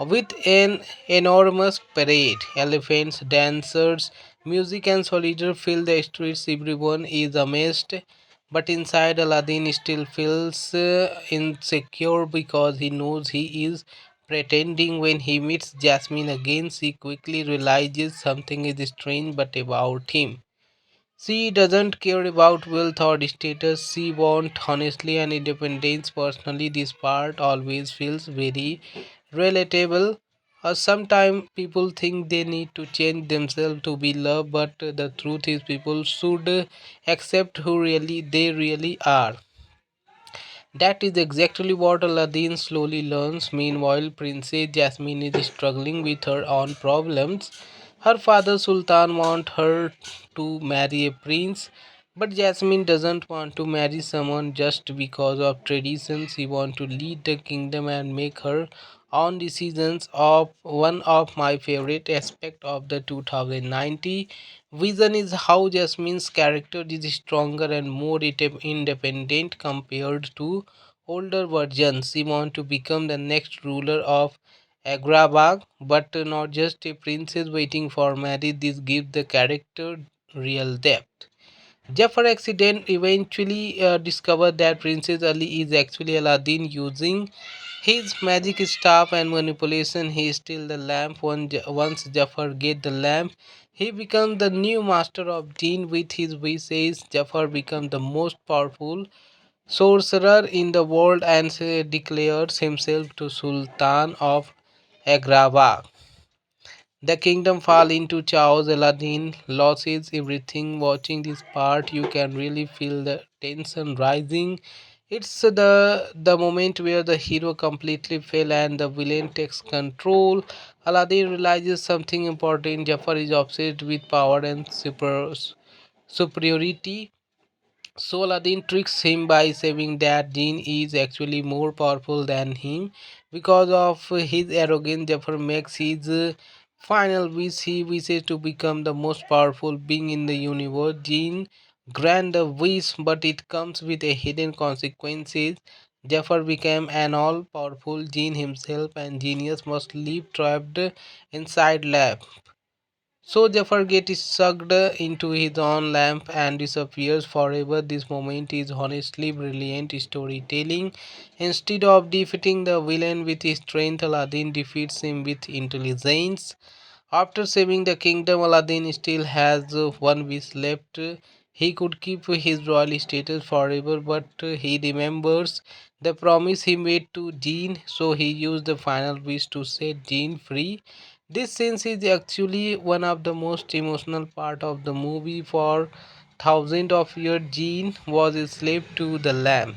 with an enormous parade. Elephants, dancers, music, and soldiers fill the streets. Everyone is amazed, but inside, Aladdin still feels insecure because he knows he is pretending. When he meets Jasmine again, she quickly realizes something is strange but about him. She doesn't care about wealth or status. She wants honestly and independence. Personally, this part always feels very relatable. Sometimes people think they need to change themselves to be loved, but the truth is people should accept who really they really are. That is exactly what Aladdin slowly learns. Meanwhile, Princess Jasmine is struggling with her own problems. Her father Sultan wants her to marry a prince, but Jasmine doesn't want to marry someone just because of traditions. She wants to lead the kingdom and make her own decisions. Of one of my favorite aspects of the 2090 vision is how Jasmine's character is stronger and more independent compared to older versions. She wants to become the next ruler of Agrabah, but not just a princess waiting for marriage. This gives the character real depth. Jafar accident eventually discovered that Princess Ali is actually Aladdin using his magic staff and manipulation. He steals the lamp. Once Jafar gets the lamp, he becomes the new master of jinn. With his wishes, Jafar becomes the most powerful sorcerer in the world and declares himself to Sultan of Agrabah. The kingdom fall into chaos. Aladdin loses everything. Watching this part, you can really feel the tension rising It's the moment where the hero completely fail and the villain takes control. Aladdin realizes something important. Jafar is obsessed with power and superiority. So Aladdin tricks him by saying that Jinn is actually more powerful than him. Because of his arrogance, Jafar makes his final wish. He wishes to become the most powerful being in the universe. Jinn grant the wish, but it comes with a hidden consequences. Jafar became an all-powerful Jinn himself, and genius must live trapped inside lab. So Jafar gets sucked into his own lamp and disappears forever. This moment is honestly brilliant storytelling. Instead of defeating the villain with his strength, Aladdin defeats him with intelligence. After saving the kingdom, Aladdin still has one wish left. He could keep his royal status forever, but he remembers the promise he made to Jinn, so he used the final wish to set Jinn free. This scene is actually one of the most emotional part of the movie. For thousands of years, Jinn was a slave to the lamp.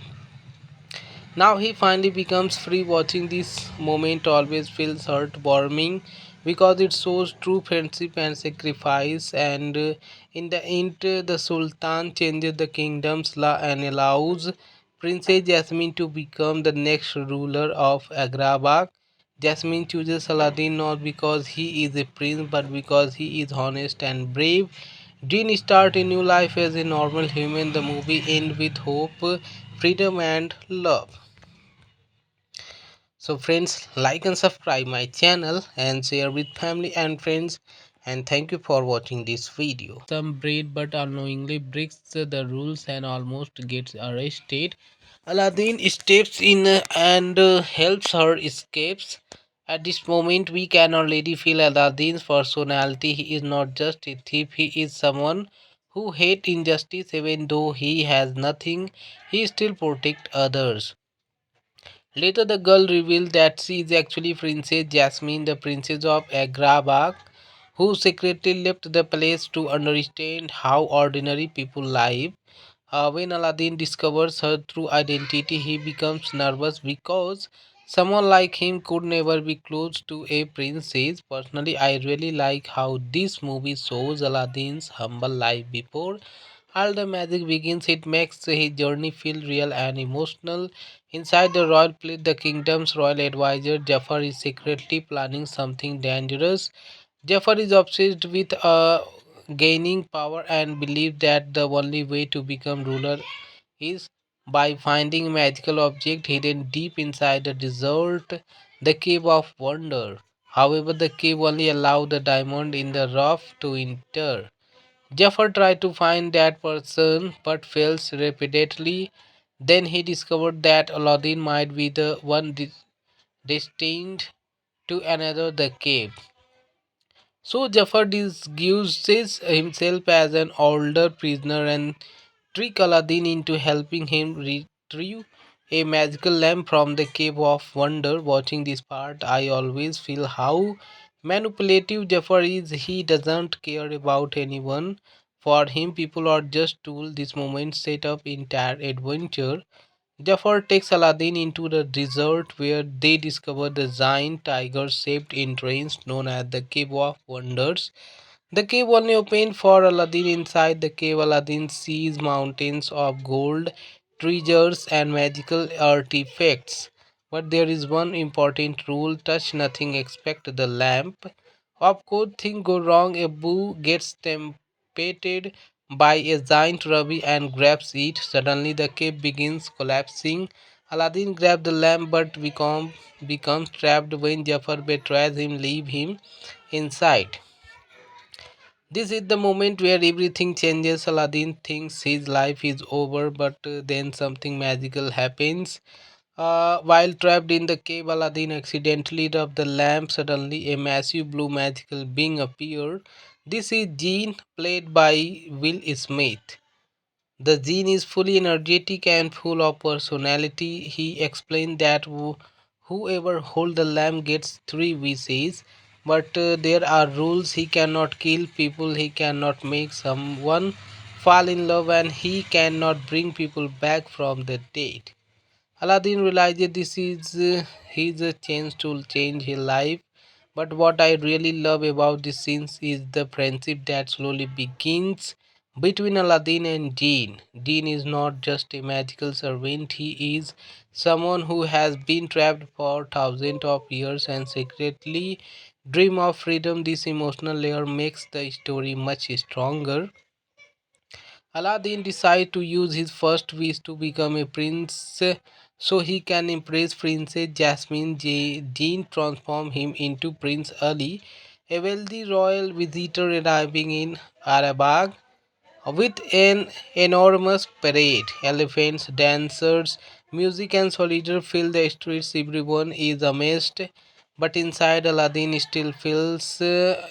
Now he finally becomes free. Watching this moment always feels heartwarming because it shows true friendship and sacrifice. And in the end, the Sultan changes the kingdom's law and allows Princess Jasmine to become the next ruler of Agrabah. Jasmine chooses Aladdin not because he is a prince but because he is honest and brave. Jean starts a new life as a normal human. The movie ends with hope, freedom, and love. So friends, like and subscribe my channel and share with family and friends, and thank you for watching this video. Some braid but unknowingly breaks the rules and almost gets arrested. Aladdin steps in and helps her escapes. At this moment we can already feel Aladdin's personality. He is not just a thief, he is someone who hates injustice. Even though he has nothing, he still protects others. Later, the girl revealed that she is actually Princess Jasmine, the princess of Agrabah, who secretly left the place to understand how ordinary people live. When Aladdin discovers her true identity, he becomes nervous because someone like him could never be close to a princess. Personally, I really like how this movie shows Aladdin's humble life before all the magic begins. It makes his journey feel real and emotional. Inside the royal palace, the kingdom's royal advisor Jafar is secretly planning something dangerous. Jafar is obsessed with gaining power and believes that the only way to become ruler is by finding magical object hidden deep inside the desert, the Cave of Wonder. However, the cave only allows the diamond in the rough to enter. Jafar tries to find that person but fails repeatedly. Then he discovered that Aladdin might be the one destined to another the cave. So Jafar disguises himself as an older prisoner and trick Aladdin into helping him retrieve a magical lamp from the Cave of Wonder. Watching this part, I always feel how manipulative Jafar is. He doesn't care about anyone. For him, people are just tools. This moment set up entire adventure. Jafar takes Aladdin into the desert where they discover the giant tiger-shaped entrance known as the Cave of Wonders. The cave only opened for Aladdin. Inside the cave, Aladdin sees mountains of gold, treasures, and magical artifacts. But there is one important rule: touch nothing except the lamp. Of course, things go wrong. Abu gets tempted by a giant ruby and grabs it. Suddenly, the cave begins collapsing. Aladdin grabs the lamp but becomes trapped when Jafar betrays him, leave him inside. This is the moment where everything changes. Aladdin thinks his life is over, but then something magical happens. While trapped in the cave, Aladdin accidentally rubbed the lamp. Suddenly, a massive blue magical being appeared. This is Jean, played by Will Smith. The gene is fully energetic and full of personality. He explained that whoever holds the lamp gets three wishes, but there are rules. He cannot kill people, he cannot make someone fall in love, and he cannot bring people back from the dead. Aladdin realizes this is his chance to change his life. But what I really love about this scene is the friendship that slowly begins between Aladdin and Jinn. Jinn is not just a magical servant, he is someone who has been trapped for thousands of years and secretly dream of freedom. This emotional layer makes the story much stronger. Aladdin decides to use his first wish to become a prince so he can impress Princess Jasmine. Jinn transforms him into Prince Ali, a wealthy royal visitor arriving in Arabag with an enormous parade. Elephants, dancers, music, and soldiers fill the streets. Everyone is amazed, but inside, Aladdin still feels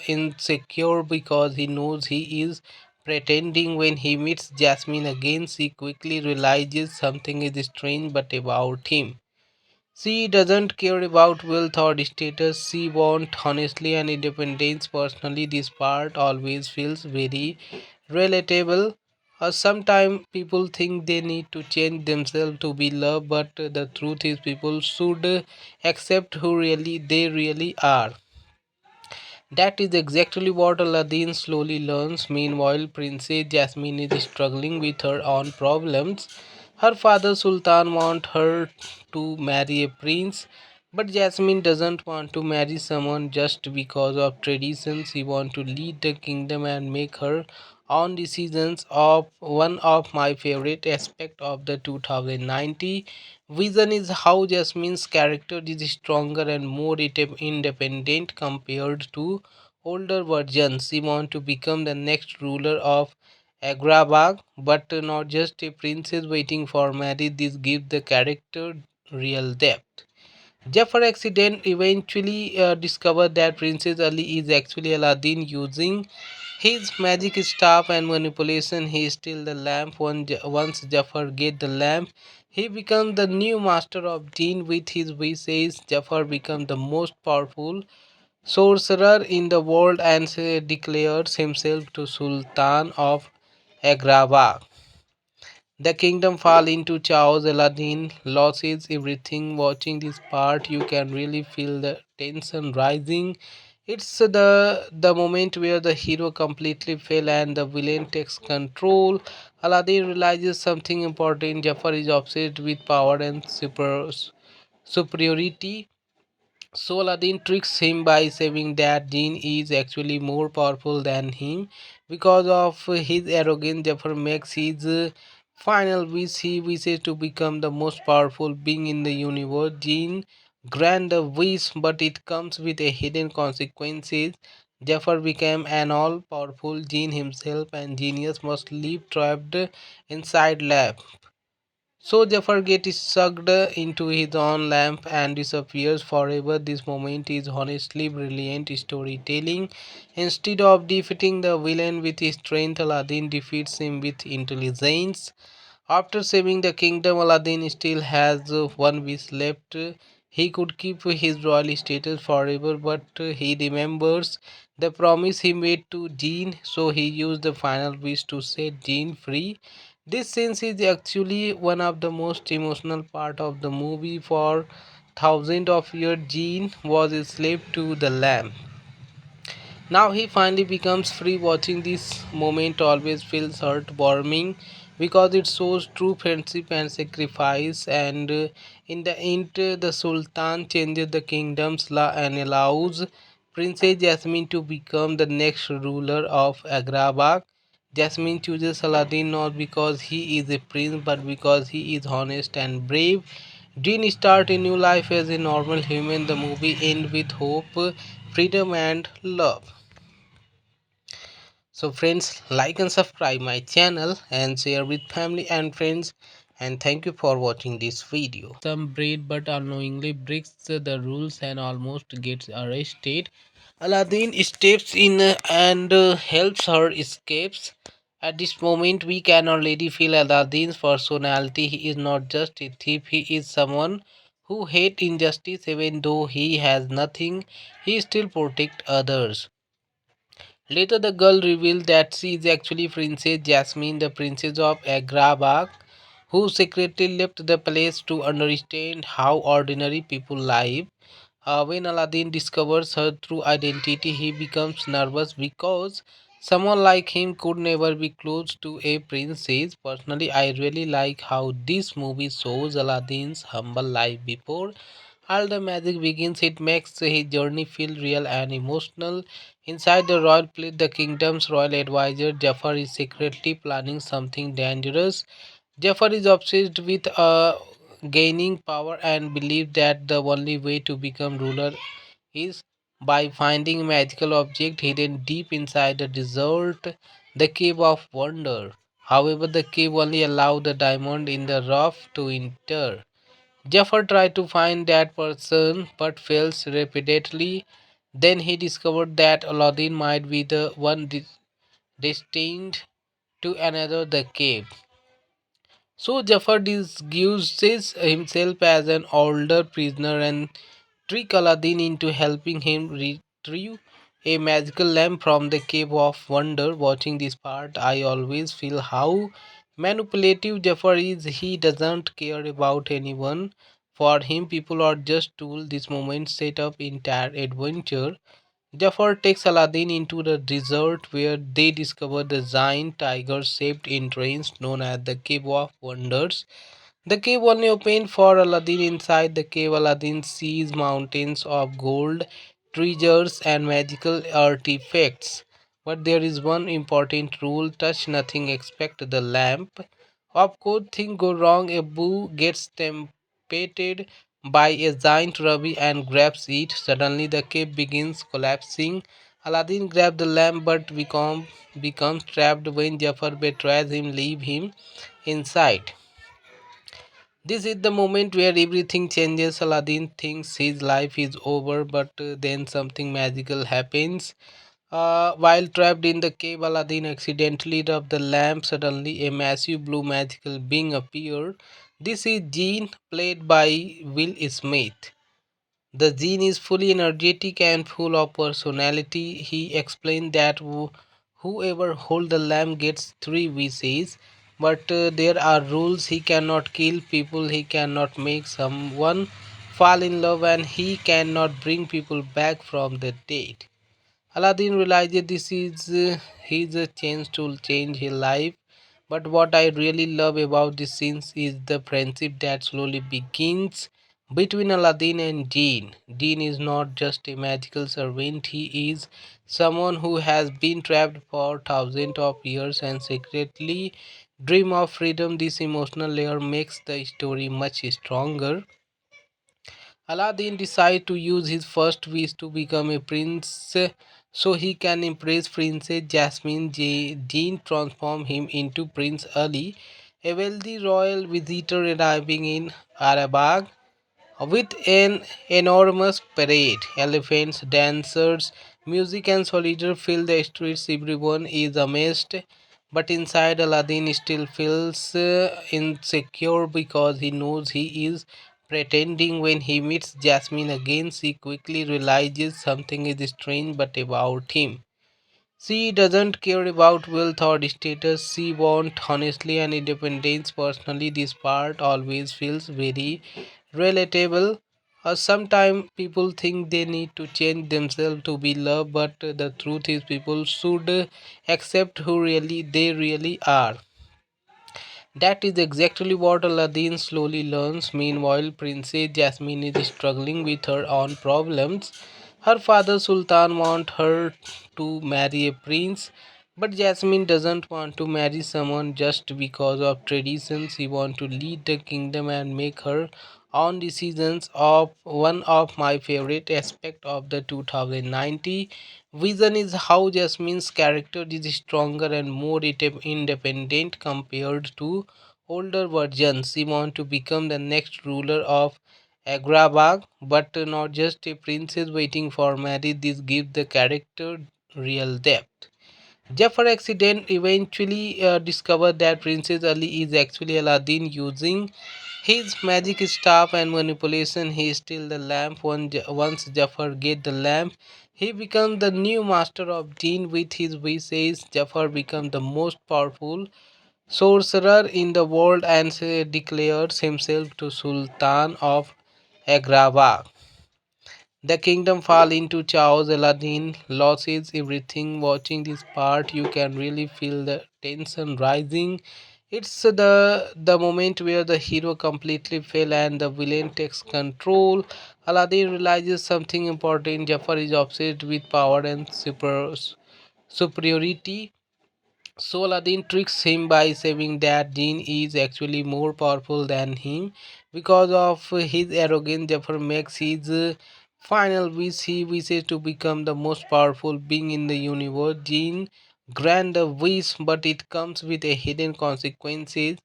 insecure because he knows he is pretending. When he meets Jasmine again, she quickly realizes something is strange but about him. She doesn't care about wealth or status. She wants honestly and independence. Personally, this part always feels very relatable. Sometimes people think they need to change themselves to be loved, but the truth is people should accept who really they really are. That is exactly what Aladdin slowly learns. Meanwhile, Princess Jasmine is struggling with her own problems. Her father Sultan wants her to marry a prince, but Jasmine doesn't want to marry someone just because of traditions. She wants to lead the kingdom and make her own decisions. Of one of my favorite aspects of the 2090 vision is how Jasmine's character is stronger and more independent compared to older versions. She wants to become the next ruler of Agrabah, but not just a princess waiting for marriage. This gives the character real depth. Jafar accident eventually discovered that Princess Ali is actually Aladdin using his magic staff and manipulation. He steals the lamp. Once Jafar gets the lamp, he becomes the new master of jinn. With his wishes, Jafar becomes the most powerful sorcerer in the world and declares himself to Sultan of Agrabah. The kingdom fall into chaos. Aladdin loses everything. Watching this part, you can really feel the tension rising. It's the moment where the hero completely fail and the villain takes control. Aladdin realizes something important. Jafar is obsessed with power and superiority. So Aladdin tricks him by saying that Jinn is actually more powerful than him. Because of his arrogance, Jafar makes his final wish. He wishes to become the most powerful being in the universe. Jinn grant the wish, but it comes with a hidden consequences. Jafar became an all-powerful jinn himself, and genius must live trapped inside lab. So Jafar gets sucked into his own lamp and disappears forever. This moment is honestly brilliant storytelling. Instead of defeating the villain with his strength, Aladdin defeats him with intelligence. After saving the kingdom, Aladdin still has one wish left. He could keep his royal status forever, but he remembers the promise he made to Jinn, so he used the final wish to set Jinn free. This scene is actually one of the most emotional part of the movie. For thousands of years, Jinn was a slave to the lamp. Now he finally becomes free. Watching this moment always feels heartwarming because it shows true friendship and sacrifice. And in the end, the Sultan changes the kingdom's law and allows Princess Jasmine to become the next ruler of Agrabah. Jasmine chooses Aladdin not because he is a prince but because he is honest and brave. Dean starts a new life as a normal human. The movie ends with hope, freedom, and love. So friends, like and subscribe my channel and share with family and friends, and thank you for watching this video. Some braid but unknowingly breaks the rules and almost gets arrested. Aladdin steps in and helps her escapes. At this moment we can already feel Aladdin's personality. He is not just a thief, he is someone who hates injustice. Even though he has nothing, he still protects others. Later, the girl revealed that she is actually Princess Jasmine, the princess of Agrabah. who secretly left the palace to understand how ordinary people live. When Aladdin discovers her true identity, he becomes nervous because someone like him could never be close to a princess. Personally, I really like how this movie shows Aladdin's humble life before all the magic begins. It makes his journey feel real and emotional. Inside the royal palace, the kingdom's royal advisor Jafar is secretly planning something dangerous. Jafar is obsessed with gaining power and believes that the only way to become ruler is by finding a magical object hidden deep inside the desert, the Cave of Wonder. However, the cave only allows the diamond in the rough to enter. Jafar tries to find that person but fails repeatedly. Then he discovered that Aladdin might be the one destined to another the cave. So Jafar disguises himself as an older prisoner and trick Aladdin into helping him retrieve a magical lamp from the Cave of Wonder. Watching this part, I always feel how manipulative Jafar is. He doesn't care about anyone. For him, people are just tools. This moment set up entire adventure. Jafar takes Aladdin into the desert where they discover the giant tiger shaped entrance known as the Cave of Wonders. The cave only opened for Aladdin. Inside the cave, Aladdin sees mountains of gold, treasures, and magical artifacts. But there is one important rule: touch nothing except the lamp. Of course, things go wrong. Abu gets tempted by a giant ruby and grabs it. Suddenly, the cave begins collapsing. Aladdin grabs the lamp but becomes trapped when Jafar betrays him, leave him inside. This is the moment where everything changes. Aladdin thinks his life is over, but then something magical happens. While trapped in the cave, Aladdin accidentally rubbed the lamp. Suddenly, a massive blue magical being appeared. This is Jean, played by Will Smith. The gene is fully energetic and full of personality. He explained that whoever holds the lamp gets three wishes, but there are rules. He cannot kill people, he cannot make someone fall in love, and he cannot bring people back from the dead. Aladdin realized this is his chance to change his life. But what I really love about this scene is the friendship that slowly begins between Aladdin and Jinn. Jinn is not just a magical servant, he is someone who has been trapped for thousands of years and secretly dream of freedom. This emotional layer makes the story much stronger. Aladdin decides to use his first wish to become a prince so he can impress Princess Jasmine. Jean transforms him into Prince Ali, a wealthy royal visitor arriving in Arabag with an enormous parade. Elephants, dancers, music, and soldiers fill the streets. Everyone is amazed, but inside, Aladdin still feels insecure because he knows he is pretending. When he meets Jasmine again, she quickly realizes something is strange but about him. She doesn't care about wealth or status. She wants honestly and independence. Personally, this part always feels very relatable. Sometimes people think they need to change themselves to be loved, but the truth is people should accept who really they really are. That is exactly what Aladdin slowly learns. Meanwhile, Princess Jasmine is struggling with her own problems. Her father Sultan wants her to marry a prince, but Jasmine doesn't want to marry someone just because of traditions. She wants to lead the kingdom and make her own decisions. Of one of my favorite aspects of the 2090 vision is how Jasmine's character is stronger and more independent compared to older versions. She wants to become the next ruler of Agrabah, but not just a princess waiting for marriage. This gives the character real depth. Jafar accident eventually discovered that Princess Ali is actually Aladdin using his magic staff and manipulation. He steals the lamp. Once Jafar gets the lamp, he becomes the new master of jinn. With his wishes, Jafar becomes the most powerful sorcerer in the world and declares himself to Sultan of Agrabah. The kingdom fall into chaos. Aladdin loses everything. Watching this part, you can really feel the tension rising. It's the moment where the hero completely fail and the villain takes control. Aladdin realizes something important. Jafar is obsessed with power and superiority. So Aladdin tricks him by saying that Jinn is actually more powerful than him. Because of his arrogance, Jafar makes his final wish. He wishes to become the most powerful being in the universe. Jinn grant the wish, but it comes with a hidden consequences.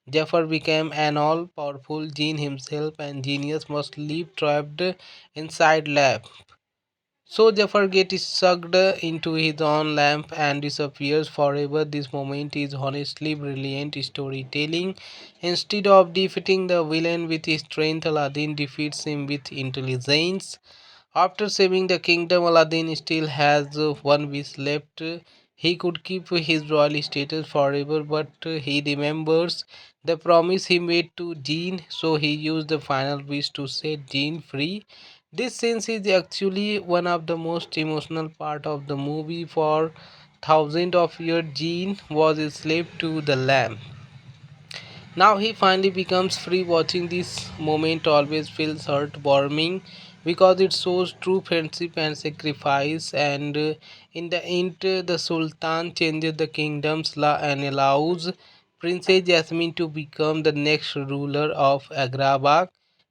Jafar became an all-powerful Jinn himself, and genius must live trapped inside lab. So Jafar gets sucked into his own lamp and disappears forever. This moment is honestly brilliant storytelling. Instead of defeating the villain with his strength, Aladdin defeats him with intelligence. After saving the kingdom, Aladdin still has one wish left. He could keep his royal status forever, but he remembers the promise he made to Jean, so he used the final wish to set Jean free. This scene is actually one of the most emotional part of the movie. For thousands of years, Jean was a slave to the lamp. Now he finally becomes free. Watching this moment always feels heartwarming because it shows true friendship and sacrifice. And in the end, the Sultan changes the kingdom's law and allows Princess Jasmine to become the next ruler of Agrabah.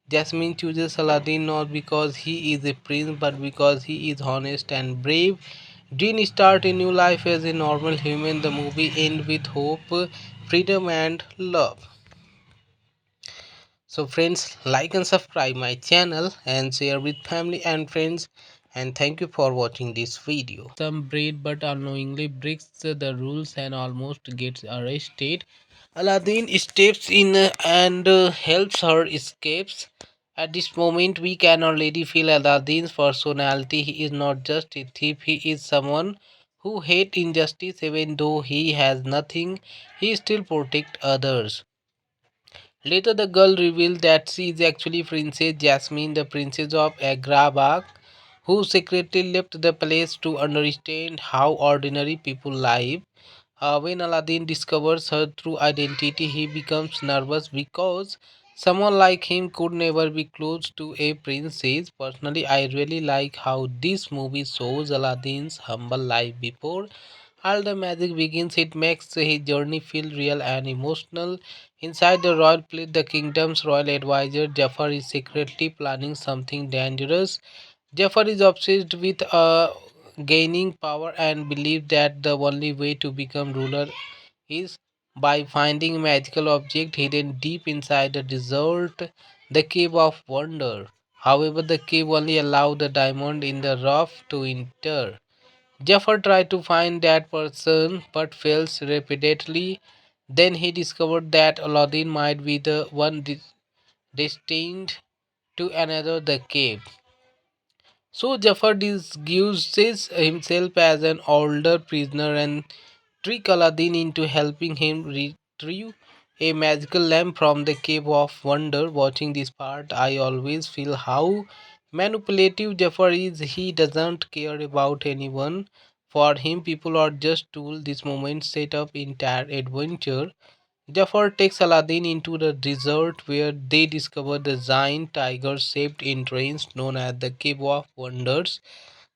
Jasmine chooses Aladdin not because he is a prince but because he is honest and brave. Jean starts a new life as a normal human. The movie ends with hope, freedom, and love. So friends, like and subscribe my channel and share with family and friends, and thank you for watching this video. Some braid but unknowingly breaks the rules and almost gets arrested. Aladdin steps in and helps her escapes. At this moment we can already feel Aladdin's personality. He is not just a thief, he is someone who hates injustice. Even though he has nothing, he still protects others. Later, the girl revealed that she is actually Princess Jasmine, the princess of Agrabah, who secretly left the place to understand how ordinary people live. When Aladdin discovers her true identity, he becomes nervous because someone like him could never be close to a princess. Personally, I really like how this movie shows Aladdin's humble life before all the magic begins. It makes his journey feel real and emotional. Inside the royal palace, the kingdom's royal advisor Jafar is secretly planning something dangerous. Jafar is obsessed with gaining power and believes that the only way to become ruler is by finding magical object hidden deep inside the desert, the cave of wonder. However, the cave only allows the diamond in the rough to enter. Jafar tries to find that person but fails repeatedly. Then he discovered that Aladdin might be the one destined to another the cave. So Jafar disguises himself as an older prisoner and trick Aladdin into helping him retrieve a magical lamp from the cave of wonder. Watching this part, I always feel how manipulative Jafar is. He doesn't care about anyone. For him, people are just tools. This moment set up entire adventure. Jafar takes Aladdin into the desert where they discover the giant tiger shaped entrance known as the Cave of Wonders.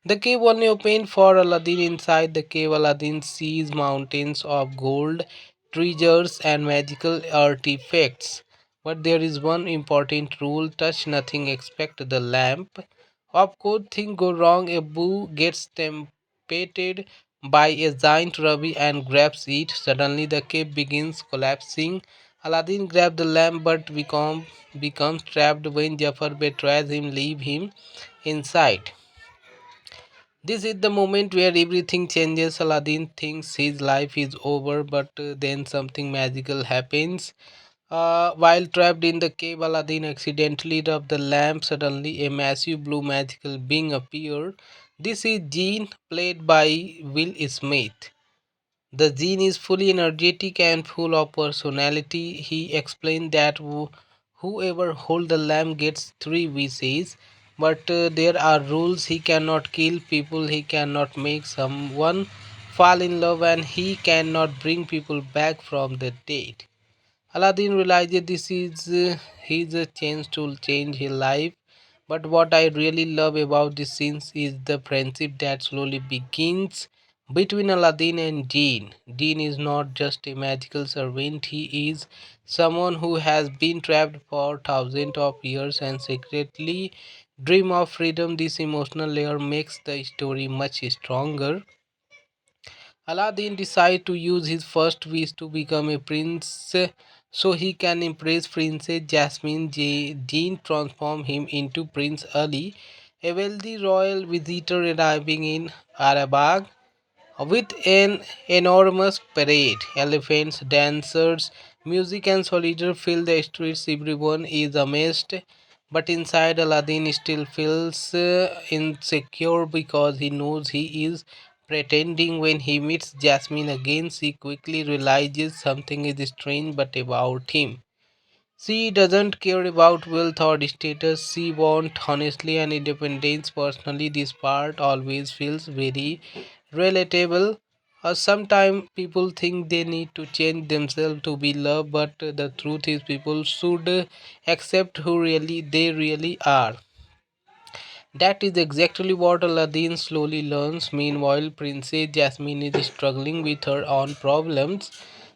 The cave only opened for Aladdin. Inside the cave, Aladdin sees mountains of gold, treasures, and magical artifacts. But there is one important rule: touch nothing except the lamp. Of course, things go wrong. Abu gets tempted by a giant ruby and grabs it. Suddenly, the cave begins collapsing. Aladdin grabs the lamp but becomes trapped when Jafar betrays him, leave him inside. This is the moment where everything changes. Aladdin thinks his life is over, but then something magical happens. While trapped in the cave, Aladdin accidentally rubbed the lamp. Suddenly, a massive blue magical being appeared. This is Jean, played by Will Smith. The gene is fully energetic and full of personality. He explained that whoever holds the lamp gets three wishes, but there are rules. He cannot kill people, he cannot make someone fall in love, and he cannot bring people back from the dead. Aladdin realized this is his chance to change his life. But what I really love about this scene is the friendship that slowly begins between Aladdin and Jinn. Jinn is not just a magical servant, he is someone who has been trapped for thousands of years and secretly dream of freedom. This emotional layer makes the story much stronger. Aladdin decides to use his first wish to become a prince so he can impress Princess Jasmine. Jinn transforms him into Prince Ali, a wealthy royal visitor arriving in Arabag with an enormous parade. Elephants, dancers, music, and soldiers fill the streets. Everyone is amazed, but inside, Aladdin still feels insecure because he knows he is pretending. When he meets Jasmine again, he quickly realizes something is strange but about him. She doesn't care about wealth or status. She wants honestly and independence. Personally, this part always feels very relatable. Sometimes people think they need to change themselves to be loved, but the truth is people should accept who really they really are. That is exactly what Aladdin slowly learns. Meanwhile, Princess Jasmine is struggling with her own problems.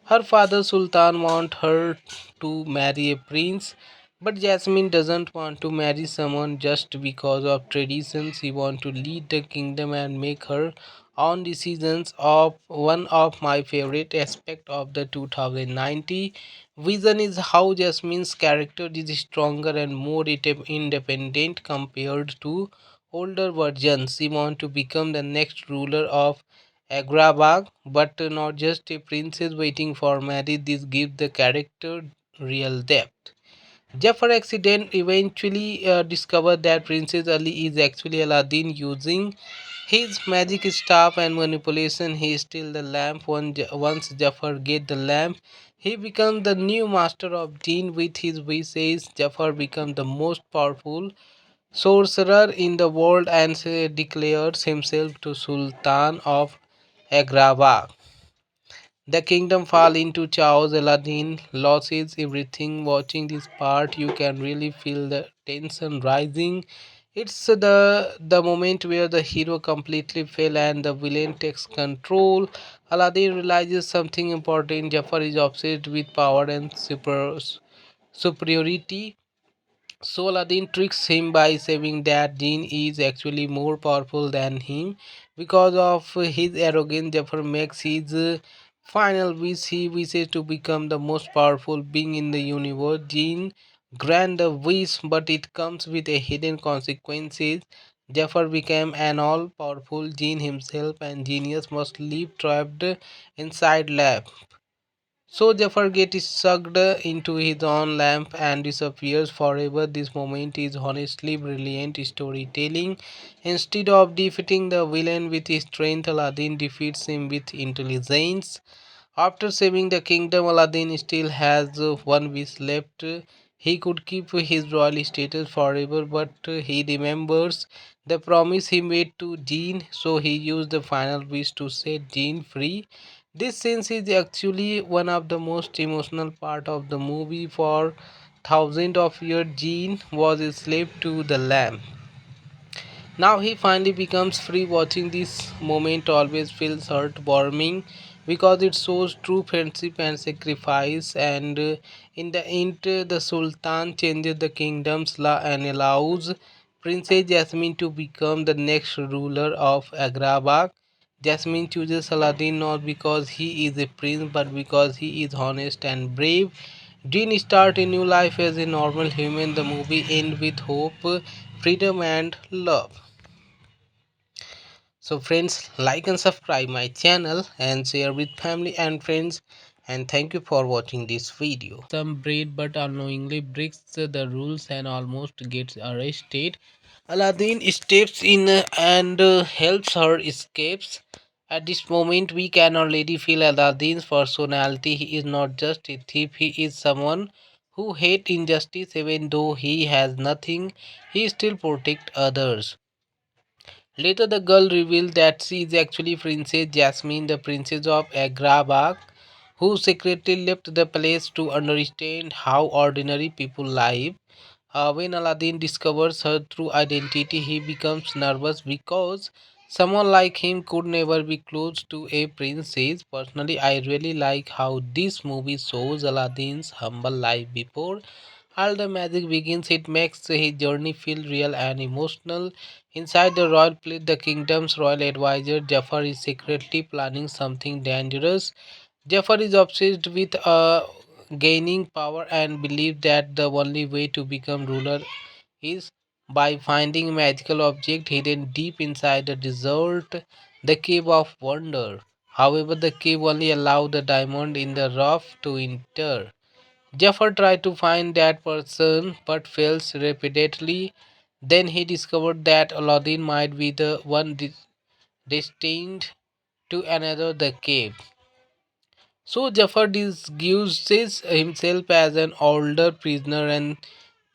Her father Sultan wants her to marry a prince, but Jasmine doesn't want to marry someone just because of traditions. She wants to lead the kingdom and make her own decisions. Of one of my favorite aspects of the 2090 vision is how Jasmine's character is stronger and more independent compared to older versions. She wants to become the next ruler of Agrabah, but not just a princess waiting for marriage. This gives the character real depth. Jafar accident eventually discovered that Princess Ali is actually Aladdin using his magic staff and manipulation. He steals the lamp. Once Jafar gets the lamp, he becomes the new master of jinn. With his wishes, Jafar becomes the most powerful sorcerer in the world and declares himself to Sultan of Agrabah. The kingdom fall into chaos. Aladdin loses everything. Watching this part, you can really feel the tension rising. It's the moment where the hero completely fail and the villain takes control. Aladdin realizes something important. Jafar is obsessed with power and superiority. So Aladdin tricks him by saying that Jinn is actually more powerful than him. Because of his arrogance, Jafar makes his final wish. He wishes to become the most powerful being in the universe. Jinn grant the wish, but it comes with a hidden consequences. Jafar became an all-powerful jinn himself, and genius must live trapped inside lab. So Jafar gets sucked into his own lamp and disappears forever. This moment is honestly brilliant storytelling. Instead of defeating the villain with his strength, Aladdin defeats him with intelligence. After saving the kingdom, Aladdin still has one wish left. He could keep his royal status forever, but he remembers the promise he made to Jinn, so he used the final wish to set Jinn free. This scene is actually one of the most emotional part of the movie. For thousands of years, Jinn was a slave to the lamp. Now he finally becomes free. Watching this moment always feels heartwarming because it shows true friendship and sacrifice. And in the end, the Sultan changes the kingdom's law and allows Princess Jasmine to become the next ruler of Agrabah. Jasmine chooses Aladdin not because he is a prince but because he is honest and brave. Jean starts a new life as a normal human. The movie ends with hope, freedom, and love. So friends, like and subscribe my channel and share with family and friends, and thank you for watching this video. Some braid but unknowingly breaks the rules and almost gets arrested. Aladdin steps in and helps her escapes, At this moment, we can already feel Aladdin's personality. He is not just a thief, he is someone who hates injustice even though he has nothing. He still protects others. Later, the girl revealed that she is actually Princess Jasmine, the princess of Agrabah, who secretly left the palace to understand how ordinary people live. When Aladdin discovers her true identity, he becomes nervous because someone like him could never be close to a princess. Personally, I really like how this movie shows Aladdin's humble life before all the magic begins. It makes his journey feel real and emotional. Inside the royal palace, the kingdom's royal advisor Jafar is secretly planning something dangerous. Jafar is obsessed with gaining power and believes that the only way to become ruler is by finding magical object hidden deep inside the desert, the cave of wonder. However, the cave only allows the diamond in the rough to enter. Jafar tries to find that person but fails repeatedly. Then he discovered that Aladdin might be the one destined to another the cave. So Jafar disguises himself as an older prisoner and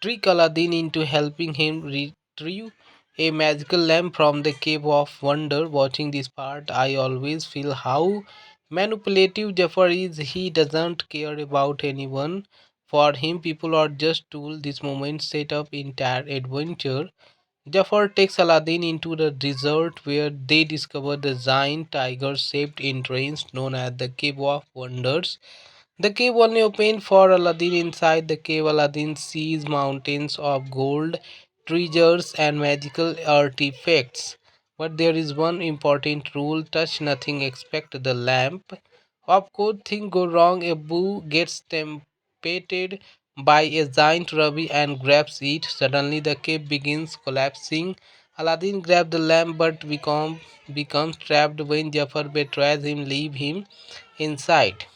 trick Aladdin into helping him retrieve a magical lamp from the cave of wonder. Watching this part, I always feel how manipulative Jafar is. He doesn't care about anyone. For him, people are just tools. This moment set up entire adventure. Jafar takes Aladdin into the desert where they discover the giant tiger shaped entrance known as the Cave of Wonders. The cave only opened for Aladdin. Inside the cave, Aladdin sees mountains of gold, treasures, and magical artifacts. But there is one important rule: touch nothing except the lamp. Of course, things go wrong. Abu gets tempted by a giant ruby and grabs it. Suddenly, the cave begins collapsing. Aladdin grabs the lamp but becomes trapped when Jafar betrays him, leave him inside.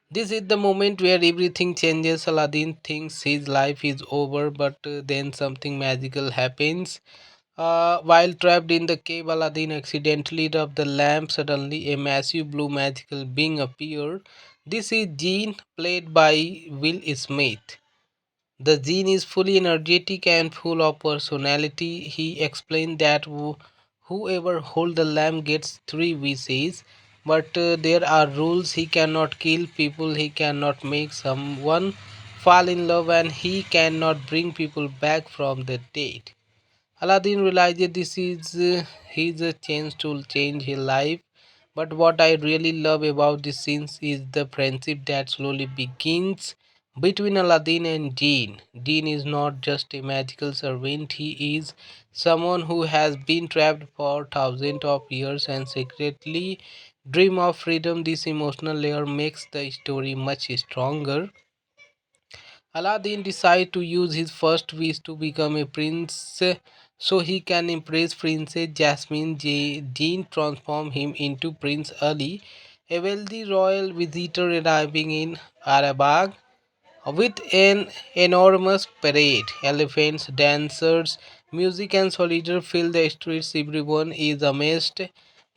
This is the moment where everything changes. Aladdin thinks his life is over, but then something magical happens. While trapped in the cave, Aladdin accidentally rubbed the lamp. Suddenly, a massive blue magical being appeared. This is Jean, played by Will Smith. The gene is fully energetic and full of personality. He explained that whoever holds the lamp gets three wishes, but there are rules. He cannot kill people, he cannot make someone fall in love, and he cannot bring people back from the dead. Aladdin realized this is his chance to change his life. But what I really love about this scene is the friendship that slowly begins between Aladdin and Jinn. Jinn is not just a magical servant, he is someone who has been trapped for thousands of years and secretly dream of freedom. This emotional layer makes the story much stronger. Aladdin decides to use his first wish to become a prince so he can impress Princess Jasmine. Jinn transforms him into Prince Ali, a wealthy royal visitor arriving in Arabag with an enormous parade. Elephants, dancers, music, and soldiers fill the streets. Everyone is amazed,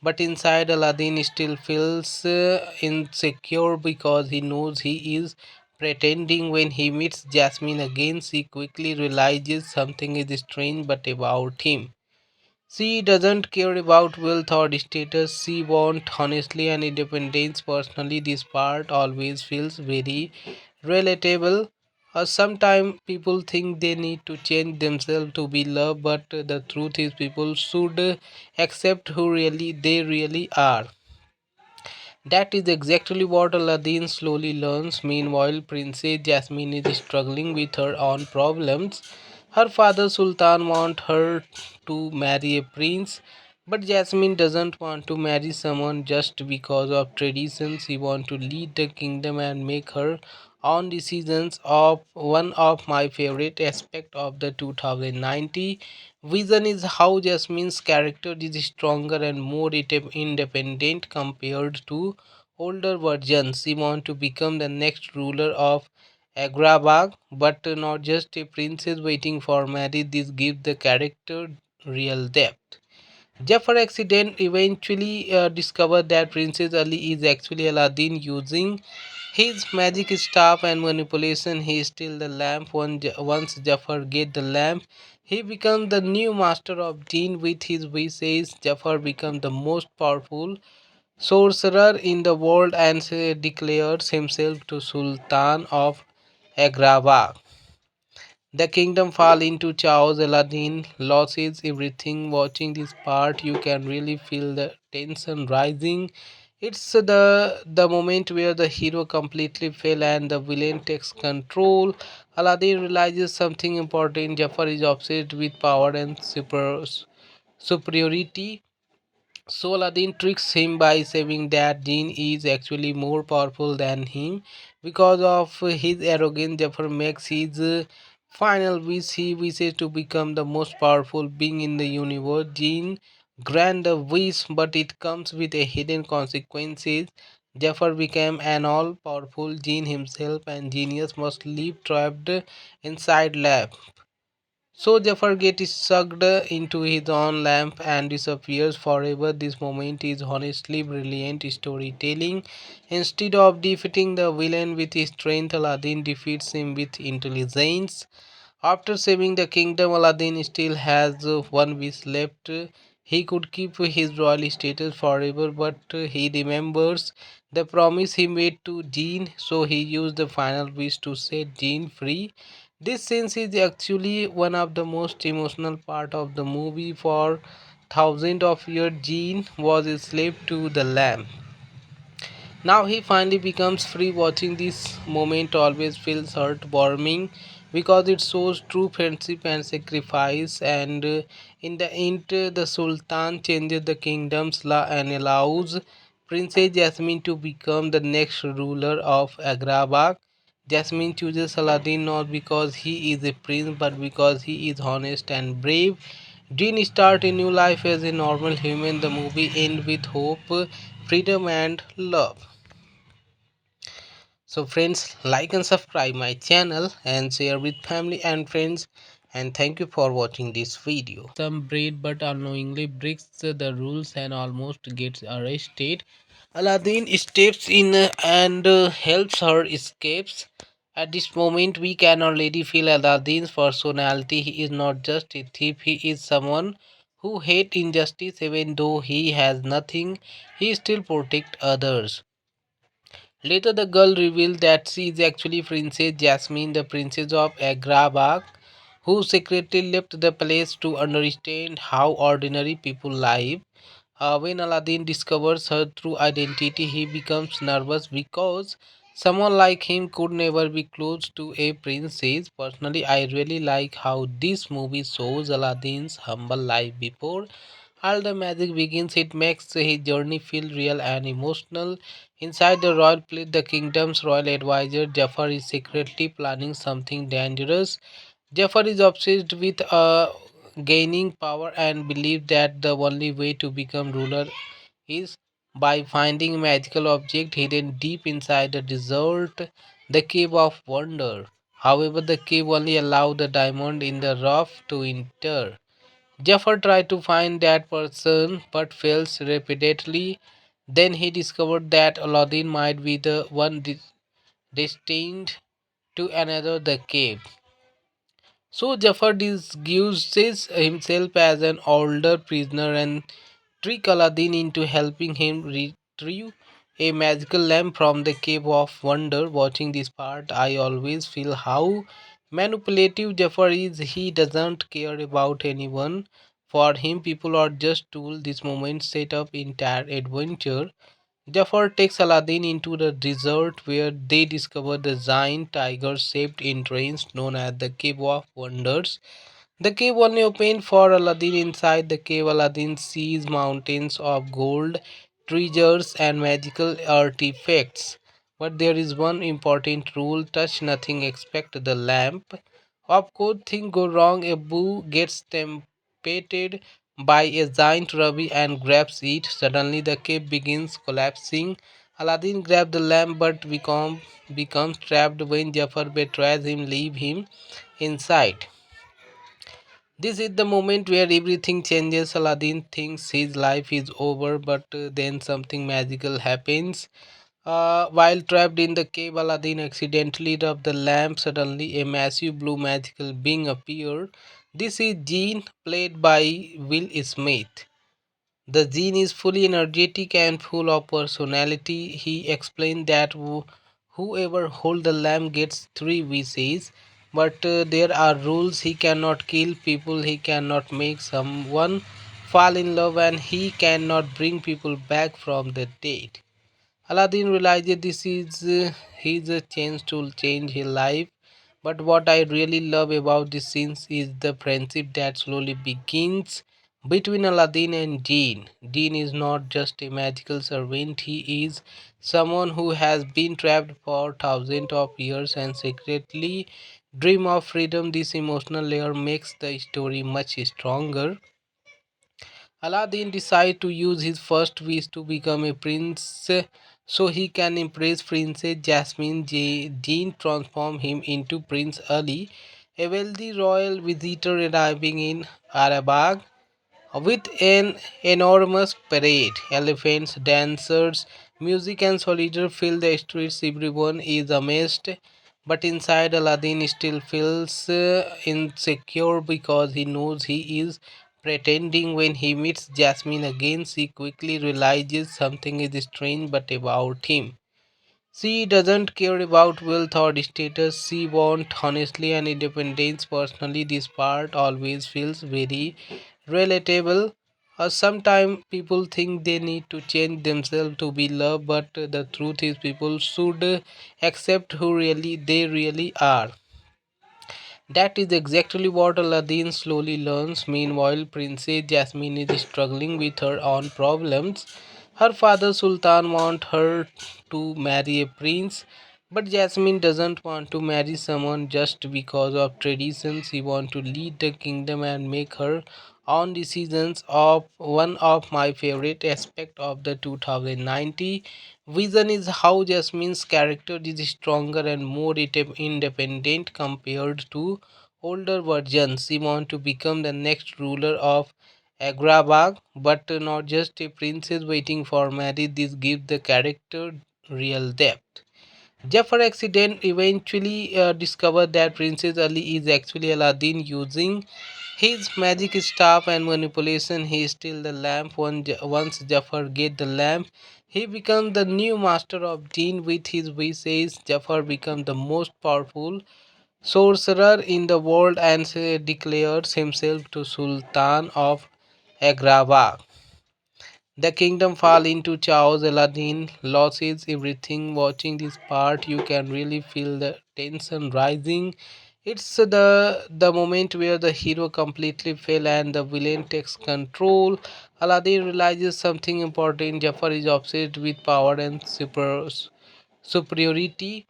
but inside, Aladdin still feels insecure because he knows he is pretending. When he meets Jasmine again, she quickly realizes something is strange but about him. She doesn't care about wealth or status. She wants honestly and independence. Personally, this part always feels very relatable. Sometimes people think they need to change themselves to be loved, but the truth is people should accept who really they really are. That is exactly what Aladdin slowly learns. Meanwhile, Princess Jasmine is struggling with her own problems. Her father Sultan wants her to marry a prince, but Jasmine doesn't want to marry someone just because of traditions. She wants to lead the kingdom and make her own decisions. Of one of my favorite aspects of the 2090 vision is how Jasmine's character is stronger and more independent compared to older versions. She wants to become the next ruler of Agrabah, but not just a princess waiting for marriage. This gives the character real depth. Jafar accident eventually discovered that Princess Ali is actually Aladdin using his magic staff and manipulation. He steals the lamp. Once Jafar gets the lamp, he becomes the new master of jinn. With his wishes, Jafar becomes the most powerful sorcerer in the world and declares himself to Sultan of Agrabah. The kingdom fall into chaos. Aladdin loses everything. Watching this part, you can really feel the tension rising. It's the moment where the hero completely fail and the villain takes control. Aladdin realizes something important. Jafar is obsessed with power and superiority. So Aladdin tricks him by saying that Jinn is actually more powerful than him. Because of his arrogance, Jafar makes his final wish. He wishes to become the most powerful being in the universe. Jinn grant the wish, but it comes with a hidden consequences. Jafar became an all-powerful Jinn himself, and genius must live trapped inside lab. So Jafar gets sucked into his own lamp and disappears forever. This moment is honestly brilliant storytelling. Instead of defeating the villain with his strength, Aladdin defeats him with intelligence. After saving the kingdom, Aladdin still has one wish left. He could keep his royal status forever, but he remembers the promise he made to Jean, so he used the final wish to set Jean free. This scene is actually one of the most emotional part of the movie. For thousands of years, Jean was a slave to the lamp. Now he finally becomes free. Watching this moment always feels heartwarming because it shows true friendship and sacrifice. And in the end, the Sultan changes the kingdom's law and allows Princess Jasmine to become the next ruler of Agrabah. Jasmine chooses Aladdin not because he is a prince but because he is honest and brave. Jean starts a new life as a normal human. The movie ends with hope, freedom, and love. So friends, like and subscribe my channel and share with family and friends, and thank you for watching this video. Some braid but unknowingly breaks the rules and almost gets arrested. Aladdin steps in and helps her escapes. At this moment we can already feel Aladdin's personality. He is not just a thief, he is someone who hates injustice. Even though he has nothing, he still protects others. Later, the girl revealed that she is actually Princess Jasmine, the princess of Agrabah, who secretly left the place to understand how ordinary people live. When Aladdin discovers her true identity, he becomes nervous because someone like him could never be close to a princess. Personally, I really like how this movie shows Aladdin's humble life before all the magic begins. It makes his journey feel real and emotional. Inside the royal palace, the kingdom's royal advisor Jafar is secretly planning something dangerous. Jafar is obsessed with gaining power and believes that the only way to become ruler is by finding magical object hidden deep inside the desert, the cave of wonder. However, the cave only allows the diamond in the rough to enter. Jafar tries to find that person but fails repeatedly. Then he discovered that Aladdin might be the one destined to another the cave. So Jafar disguises himself as an older prisoner and trick Aladdin into helping him retrieve a magical lamp from the cave of wonder. Watching this part, I always feel how manipulative Jafar is. He doesn't care about anyone. For him, people are just tools. This moment set up entire adventure. Jafar takes Aladdin into the desert where they discover the giant tiger-shaped entrance known as the Cave of Wonders. The cave only opened for Aladdin. Inside the cave, Aladdin sees mountains of gold, treasures, and magical artifacts. But there is one important rule: touch nothing except the lamp. Of course, things go wrong. A boo gets tempted by a giant ruby and grabs it. Suddenly, the cave begins collapsing. Aladdin grabs the lamp but becomes trapped when Jafar betrays him, leave him inside. This is the moment where everything changes. Aladdin thinks his life is over, but then something magical happens. While trapped in the cave, Aladdin accidentally rubbed the lamp. Suddenly, a massive blue magical being appeared. This is Gene, played by Will Smith. The gene is fully energetic and full of personality. He explained that whoever holds the lamp gets three wishes, but there are rules. He cannot kill people, he cannot make someone fall in love, and he cannot bring people back from the dead. Aladdin realized this is his chance to change his life. But what I really love about this scene is the friendship that slowly begins between Aladdin and Jinn. Jinn is not just a magical servant, he is someone who has been trapped for thousands of years and secretly dream of freedom. This emotional layer makes the story much stronger. Aladdin decides to use his first wish to become a prince so he can impress Princess Jasmine. Jane transforms him into Prince Ali, a wealthy royal visitor arriving in Arabag with an enormous parade. Elephants, dancers, music, and soldiers fill the streets. Everyone is amazed, but inside, Aladdin still feels insecure because he knows he is pretending. When he meets Jasmine again, she quickly realizes something is strange but about him. She doesn't care about wealth or status. She wants honestly and independence. Personally, this part always feels very relatable. Sometimes people think they need to change themselves to be loved, but the truth is people should accept who really they really are. That is exactly what Aladdin slowly learns. Meanwhile, Princess Jasmine is struggling with her own problems. Her father Sultan wants her to marry a prince, but Jasmine doesn't want to marry someone just because of traditions. She wants to lead the kingdom and make her own decisions. Of one of my favorite aspects of the 2090 vision is how Jasmine's character is stronger and more independent compared to older versions. She wants to become the next ruler of Agrabah, but not just a princess waiting for marriage. This gives the character real depth. Jafar accident eventually discovered that Princess Ali is actually Aladdin using his magic staff and manipulation. He steals the lamp. Once Jafar gets the lamp, he becomes the new master of jinn. With his wishes, Jafar becomes the most powerful sorcerer in the world and declares himself to Sultan of Agrabah. The kingdom fall into chaos. Aladdin loses everything. Watching this part, you can really feel the tension rising. It's the moment where the hero completely fail and the villain takes control. Aladdin realizes something important. Jafar is obsessed with power and superiority.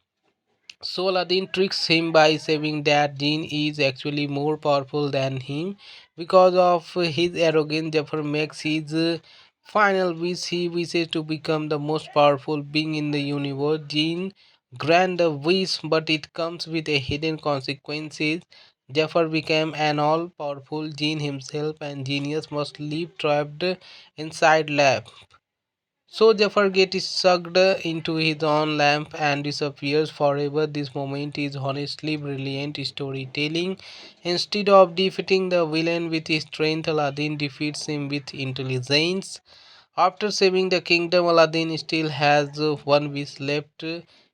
So Aladdin tricks him by saying that Jinn is actually more powerful than him. Because of his arrogance, Jafar makes his final wish. He wishes to become the most powerful being in the universe. Jinn grant the wish, but it comes with a hidden consequences. Jafar became an all-powerful jinn himself, and genius must live trapped inside lab. So Jafar gets sucked into his own lamp and disappears forever. This moment is honestly brilliant storytelling. Instead of defeating the villain with his strength, Aladdin defeats him with intelligence. After saving the kingdom, Aladdin still has one wish left.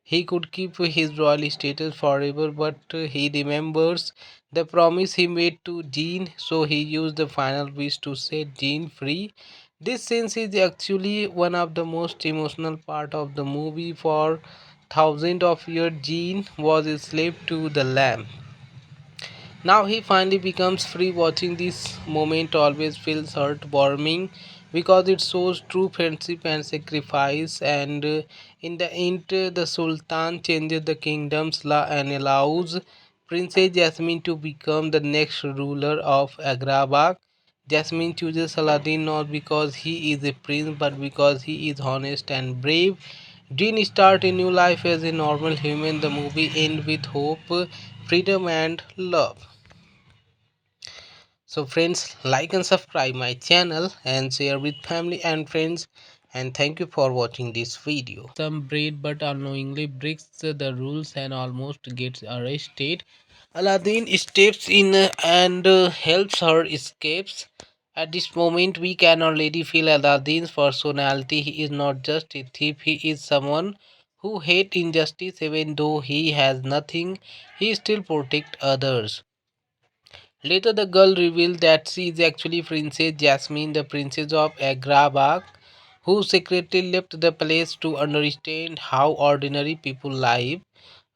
He could keep his royal status forever, but he remembers the promise he made to Jinn, so he used the final wish to set Jinn free. This scene is actually one of the most emotional part of the movie. For thousands of years, Jinn was a slave to the lamp. Now he finally becomes free. Watching this moment always feels heartwarming because it shows true friendship and sacrifice. And in the end, the Sultan changes the kingdom's law and allows Princess Jasmine to become the next ruler of Agrabah. Jasmine chooses Aladdin not because he is a prince but because he is honest and brave. Jean starts a new life as a normal human. The movie ends with hope, freedom, and love. So friends, like and subscribe my channel and share with family and friends, and thank you for watching this video. Some braid but unknowingly breaks the rules and almost gets arrested. Aladdin steps in and helps her escapes. At this moment, we can already feel Aladdin's personality. He is not just a thief, he is someone who hates injustice. Even though he has nothing, he still protects others. Later, the girl revealed that she is actually Princess Jasmine, the princess of Agrabah, who secretly left the place to understand how ordinary people live.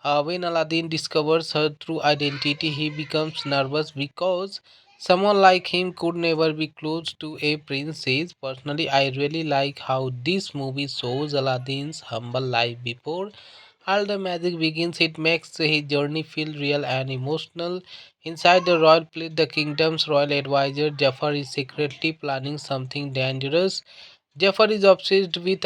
When Aladdin discovers her true identity, he becomes nervous because someone like him could never be close to a princess. Personally, I really like how this movie shows Aladdin's humble life before all the magic begins. It makes his journey feel real and emotional. Inside the royal palace, the kingdom's royal advisor Jafar is secretly planning something dangerous. Jafar is obsessed with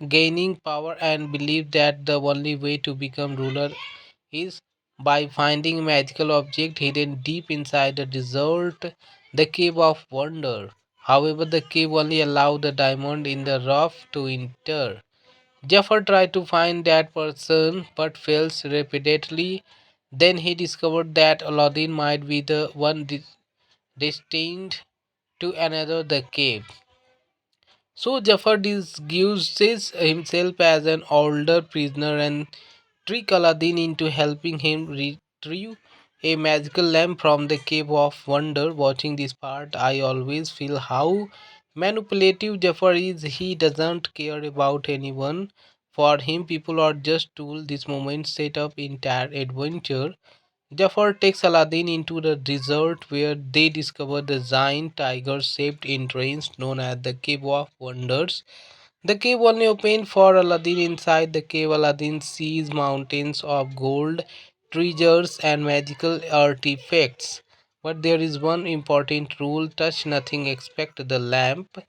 gaining power and believes that the only way to become ruler is by finding magical object hidden deep inside the desert, the Cave of Wonder. However, the cave only allows the diamond in the rough to enter. Jafar tries to find that person but fails repeatedly. Then he discovered that Aladdin might be the one destined to another the cave. So Jafar disguises himself as an older prisoner and trick Aladdin into helping him retrieve a magical lamp from the Cave of Wonder. Watching this part, I always feel how manipulative Jafar is. He doesn't care about anyone. For him, people are just tools. This moment set up entire adventure. Jafar takes Aladdin into the desert where they discover the giant tiger shaped entrance known as the Cave of Wonders. The cave only opened for Aladdin. Inside the cave, Aladdin sees mountains of gold, treasures, and magical artifacts. But there is one important rule: touch nothing except the lamp.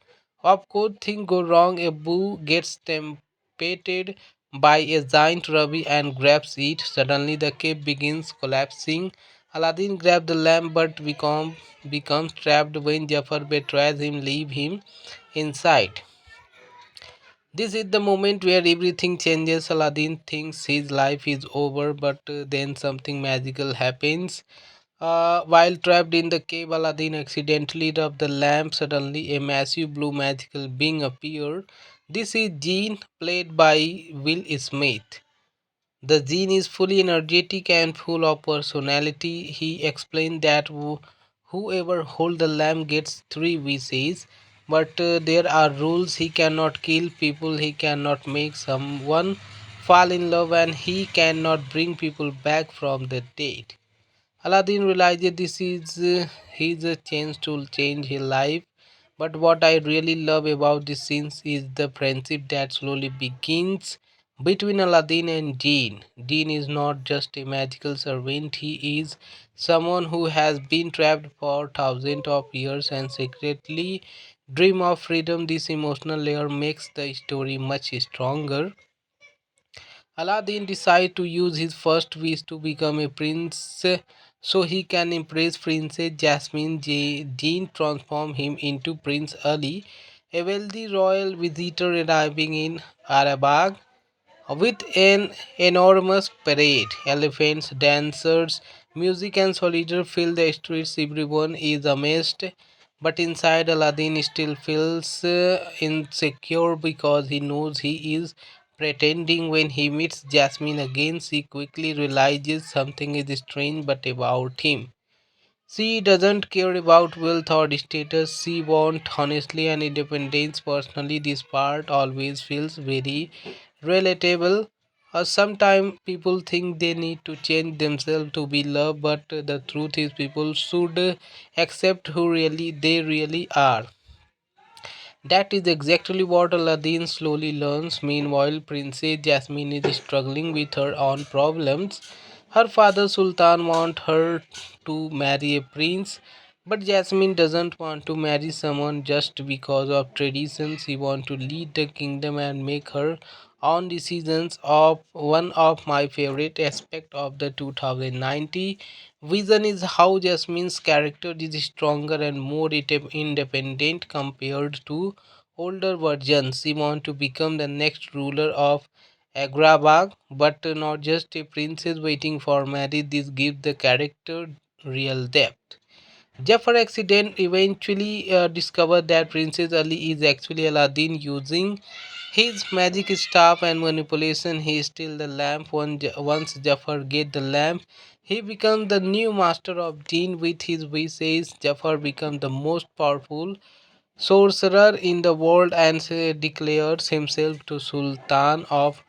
Of course, things go wrong. Abu gets tempted by a giant ruby and grabs it. Suddenly, the cave begins collapsing. Aladdin grabs the lamp but becomes trapped when Jafar betrays him, leave him inside. This is the moment where everything changes. Aladdin thinks his life is over, but then something magical happens. While trapped in the cave, Aladdin accidentally rubbed the lamp. Suddenly, a massive blue magical being appeared. This is Jean, played by Will Smith. The gene is fully energetic and full of personality. He explained that whoever holds the lamp gets three wishes, but there are rules. He cannot kill people, he cannot make someone fall in love, and he cannot bring people back from the dead. Aladdin realizes this is his chance to change his life. But what I really love about this scene is the friendship that slowly begins between Aladdin and Jinn. Jinn is not just a magical servant, he is someone who has been trapped for thousands of years and secretly dream of freedom. This emotional layer makes the story much stronger. Aladdin decides to use his first wish to become a prince so he can impress Princess Jasmine. Jean transforms him into Prince Ali, a wealthy royal visitor arriving in Arabag with an enormous parade. Elephants, dancers, music, and soldiers fill the streets. Everyone is amazed, but inside, Aladdin still feels insecure because he knows he is pretending. When he meets Jasmine again, she quickly realizes something is strange but about him. She doesn't care about wealth or status. She wants honestly and independence. Personally, this part always feels very relatable. Sometimes people think they need to change themselves to be loved, but the truth is people should accept who really they really are. That is exactly what Aladdin slowly learns. Meanwhile, Princess Jasmine is struggling with her own problems. Her father Sultan wants her to marry a prince, but Jasmine doesn't want to marry someone just because of traditions. She wants to lead the kingdom and make her on decisions of one of my favorite aspects of the 2090 vision is how Jasmine's character is stronger and more independent compared to older versions. She wants to become the next ruler of Agrabah, but not just a princess waiting for marriage. This gives the character real depth. Jafar accident eventually discovered that Princess Ali is actually Aladdin using his magic staff and manipulation. He steals the lamp. Once Jafar gets the lamp, he becomes the new master of jinn. With his wishes, Jafar becomes the most powerful sorcerer in the world and declares himself to Sultan of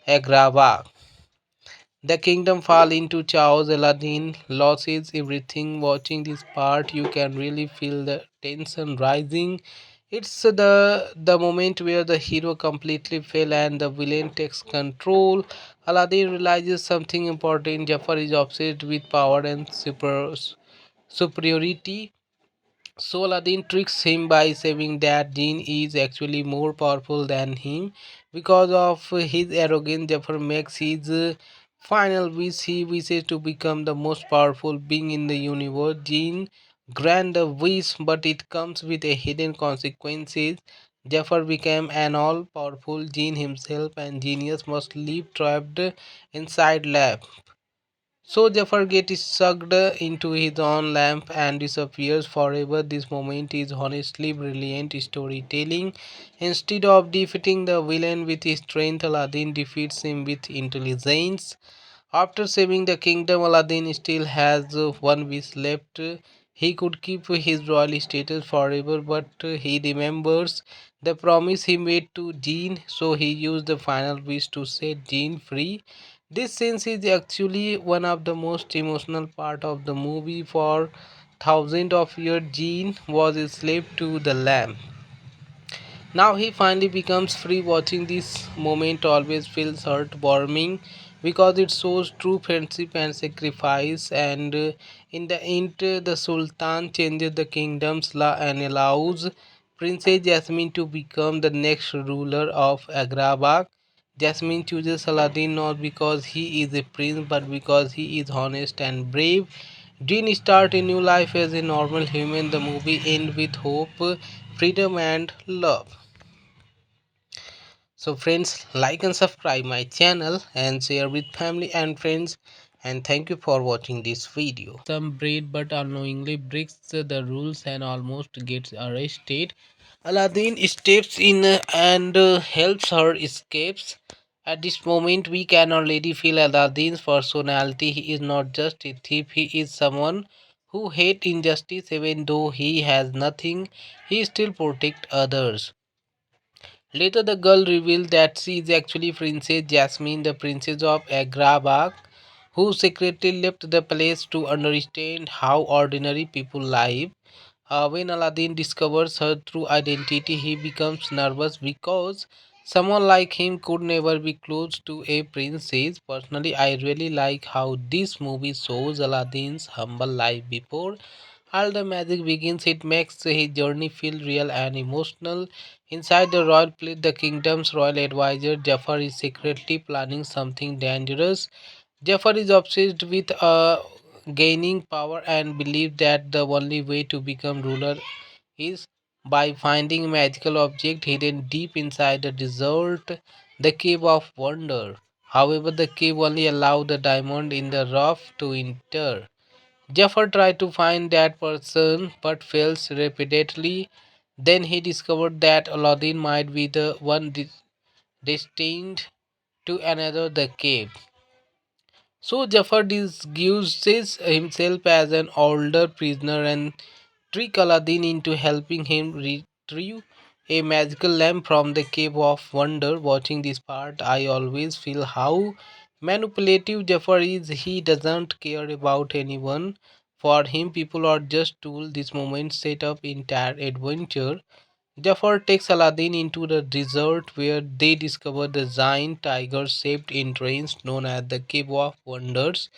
Agrabah. The kingdom fall into chaos. Aladdin loses everything. Watching this part, you can really feel the tension rising. It's the moment where the hero completely fail and the villain takes control. Aladdin realizes something important. Jafar is obsessed with power and superiority. So Aladdin tricks him by saying that Jinn is actually more powerful than him. Because of his arrogance, Jafar makes his final wish. He wishes to become the most powerful being in the universe. Jinn grant the wish, but it comes with a hidden consequences. Jafar became an all-powerful Jinn himself, and genius must live trapped inside lab. So Jafar gets sucked into his own lamp and disappears forever. This moment is honestly brilliant storytelling. Instead of defeating the villain with his strength, Aladdin defeats him with intelligence. After saving the kingdom, Aladdin still has one wish left. He could keep his royal status forever, but he remembers the promise he made to Jean, so he used the final wish to set Jean free. This scene is actually one of the most emotional part of the movie. For thousands of years, Jean was a slave to the lamp. Now he finally becomes free. Watching this moment always feels heartwarming because it shows true friendship and sacrifice. And in the end, the Sultan changes the kingdom's law and allows Princess Jasmine to become the next ruler of Agrabah. Jasmine chooses Aladdin not because he is a prince but because he is honest and brave. Dean starts a new life as a normal human. The movie ends with hope, freedom, and love. So friends, like and subscribe my channel and share with family and friends, and thank you for watching this video. Some braid but unknowingly breaks the rules and almost gets arrested. Aladdin steps in and helps her escapes. At this moment we can already feel Aladdin's personality. He is not just a thief, he is someone who hates injustice. Even though he has nothing, he still protects others. Later, the girl revealed that she is actually Princess Jasmine, the princess of Agrabah, who secretly left the place to understand how ordinary people live. When Aladdin discovers her true identity, he becomes nervous because someone like him could never be close to a princess. Personally, I really like how this movie shows Aladdin's humble life before all the magic begins. It makes his journey feel real and emotional. Inside the royal palace, the kingdom's royal advisor Jafar is secretly planning something dangerous. Jafar is obsessed with gaining power and believes that the only way to become ruler is by finding magical object hidden deep inside the desert, the cave of wonder. However, the cave only allows the diamond in the rough to enter. Jafar tries to find that person but fails repeatedly. Then he discovered that Aladdin might be the one destined to another the cave. So Jafar disguises himself as an older prisoner and trick Aladdin into helping him retrieve a magical lamp from the cave of wonder. Watching this part, I always feel how manipulative Jafar is. He doesn't care about anyone. For him, people are just tools. This moment set up entire adventure. Jafar takes Aladdin into the desert where they discover the giant tiger shaped entrance known as the Cave of Wonders.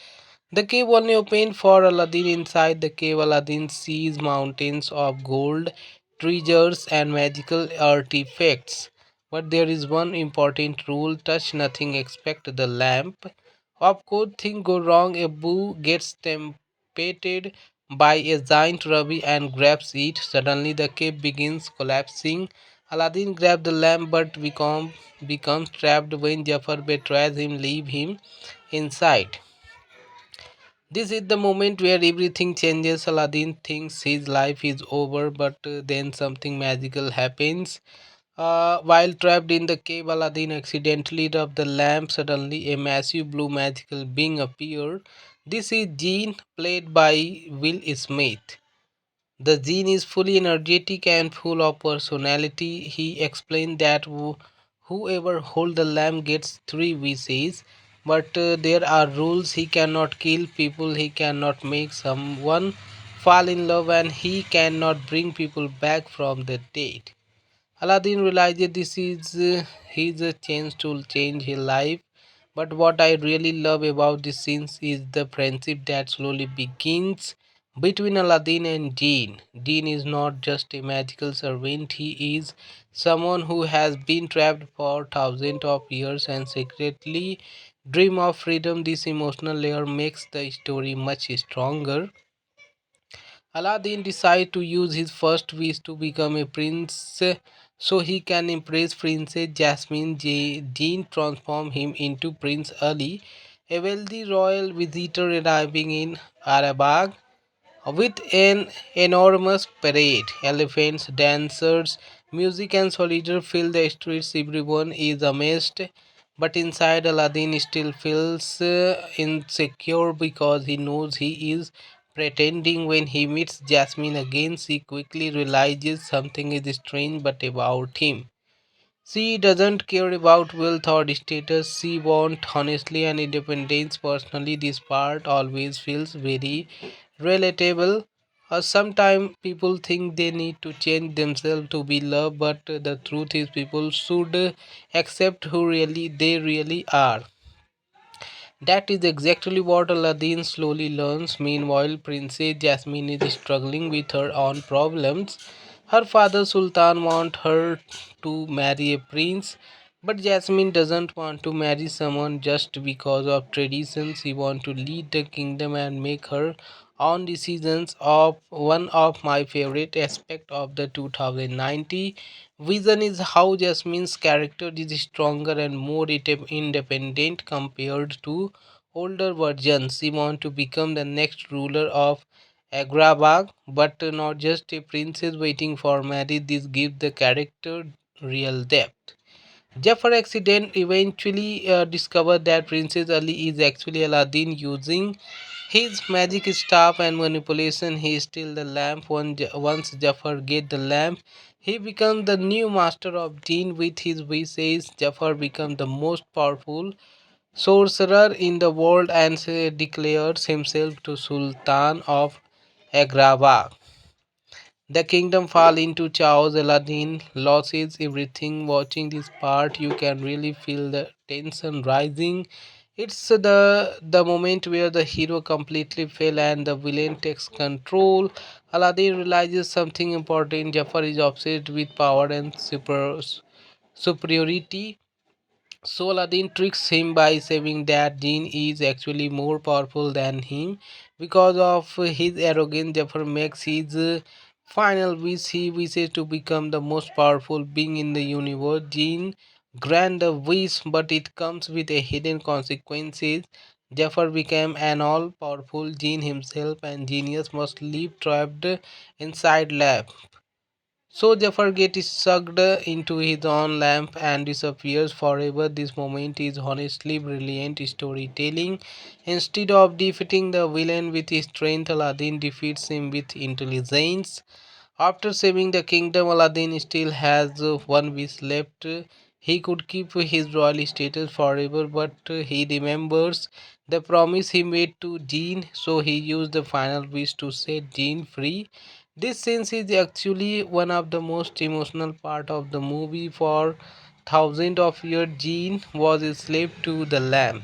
The cave only opened for Aladdin. Inside the cave, Aladdin sees mountains of gold, treasures, and magical artifacts. But there is one important rule: touch nothing, expect the lamp. Of course, things go wrong. Abu gets tempted by a giant ruby and grabs it. Suddenly, the cave begins collapsing. Aladdin grabs the lamp but becomes trapped when Jafar betrays him, leave him inside. This is the moment where everything changes. Aladdin thinks his life is over, but then something magical happens. While trapped in the cave, Aladdin accidentally rubbed the lamp. Suddenly, a massive blue magical being appeared. This is Jinn, played by Will Smith. The Jinn is fully energetic and full of personality. He explained that whoever holds the lamp gets three wishes, but there are rules. He cannot kill people, he cannot make someone fall in love, and he cannot bring people back from the dead. Aladdin realized this is his chance to change his life. But what I really love about this scene is the friendship that slowly begins between Aladdin and Jinn. Jinn is not just a magical servant, he is someone who has been trapped for thousands of years and secretly dream of freedom. This emotional layer makes the story much stronger. Aladdin decides to use his first wish to become a prince so he can impress Princess Jasmine. Jinn transforms him into Prince Ali, a wealthy royal visitor arriving in Arabag with an enormous parade. Elephants, dancers, music, and soldiers fill the streets. Everyone is amazed, but inside, Aladdin still feels insecure because he knows he is pretending. When he meets Jasmine again, she quickly realizes something is strange but about him. She doesn't care about wealth or status. She wants honestly and independence. Personally, this part always feels very relatable. Sometimes people think they need to change themselves to be loved, but the truth is people should accept who really they really are. That is exactly what Aladdin slowly learns. Meanwhile, Princess Jasmine is struggling with her own problems. Her father Sultan wants her to marry a prince, but Jasmine doesn't want to marry someone just because of traditions. She wants to lead the kingdom and make her own decisions. Of one of my favorite aspects of the 2090 vision is how Jasmine's character is stronger and more independent compared to older versions. She wants to become the next ruler of Agrabah, but not just a princess waiting for marriage. This gives the character real depth. Jafar accident eventually discovered that Princess Ali is actually Aladdin using his magic staff and manipulation. He steals the lamp. Once Jafar gets the lamp, he becomes the new master of jinn. With his wishes, Jafar becomes the most powerful sorcerer in the world and declares himself to Sultan of Agrabah. The kingdom fall into chaos. Aladdin loses everything. Watching this part, you can really feel the tension rising. It's the moment where the hero completely fail and the villain takes control. Aladdin realizes something important. Jafar is obsessed with power and superiority. So Aladdin tricks him by saying that Jinn is actually more powerful than him. Because of his arrogance, Jafar makes his final wish. He wishes to become the most powerful being in the universe. Jinn grant the wish, but it comes with a hidden consequences. Jafar became an all-powerful Jinn himself, and genius must live trapped inside lab. So Jafar gets sucked into his own lamp and disappears forever. This moment is honestly brilliant storytelling. Instead of defeating the villain with his strength, Aladdin defeats him with intelligence. After saving the kingdom, Aladdin still has one wish left. He could keep his royal status forever, but he remembers the promise he made to Jinn, so he used the final wish to set Jinn free. This scene is actually one of the most emotional part of the movie. For thousands of years, Jinn was a slave to the lamp.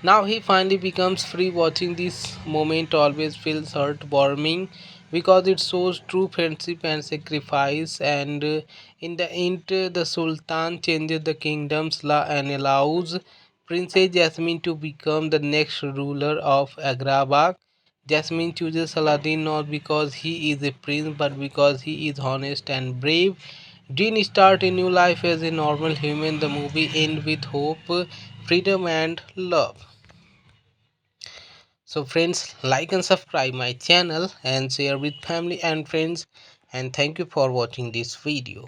Now he finally becomes free. Watching this moment always feels heartwarming because it shows true friendship and sacrifice. And in the end, the Sultan changes the kingdom's law and allows Princess Jasmine to become the next ruler of Agrabah. Jasmine chooses Aladdin not because he is a prince but because he is honest and brave. Dean starts a new life as a normal human. The movie ends with hope, freedom, and love. So, friends, like and subscribe my channel and share with family and friends. And thank you for watching this video.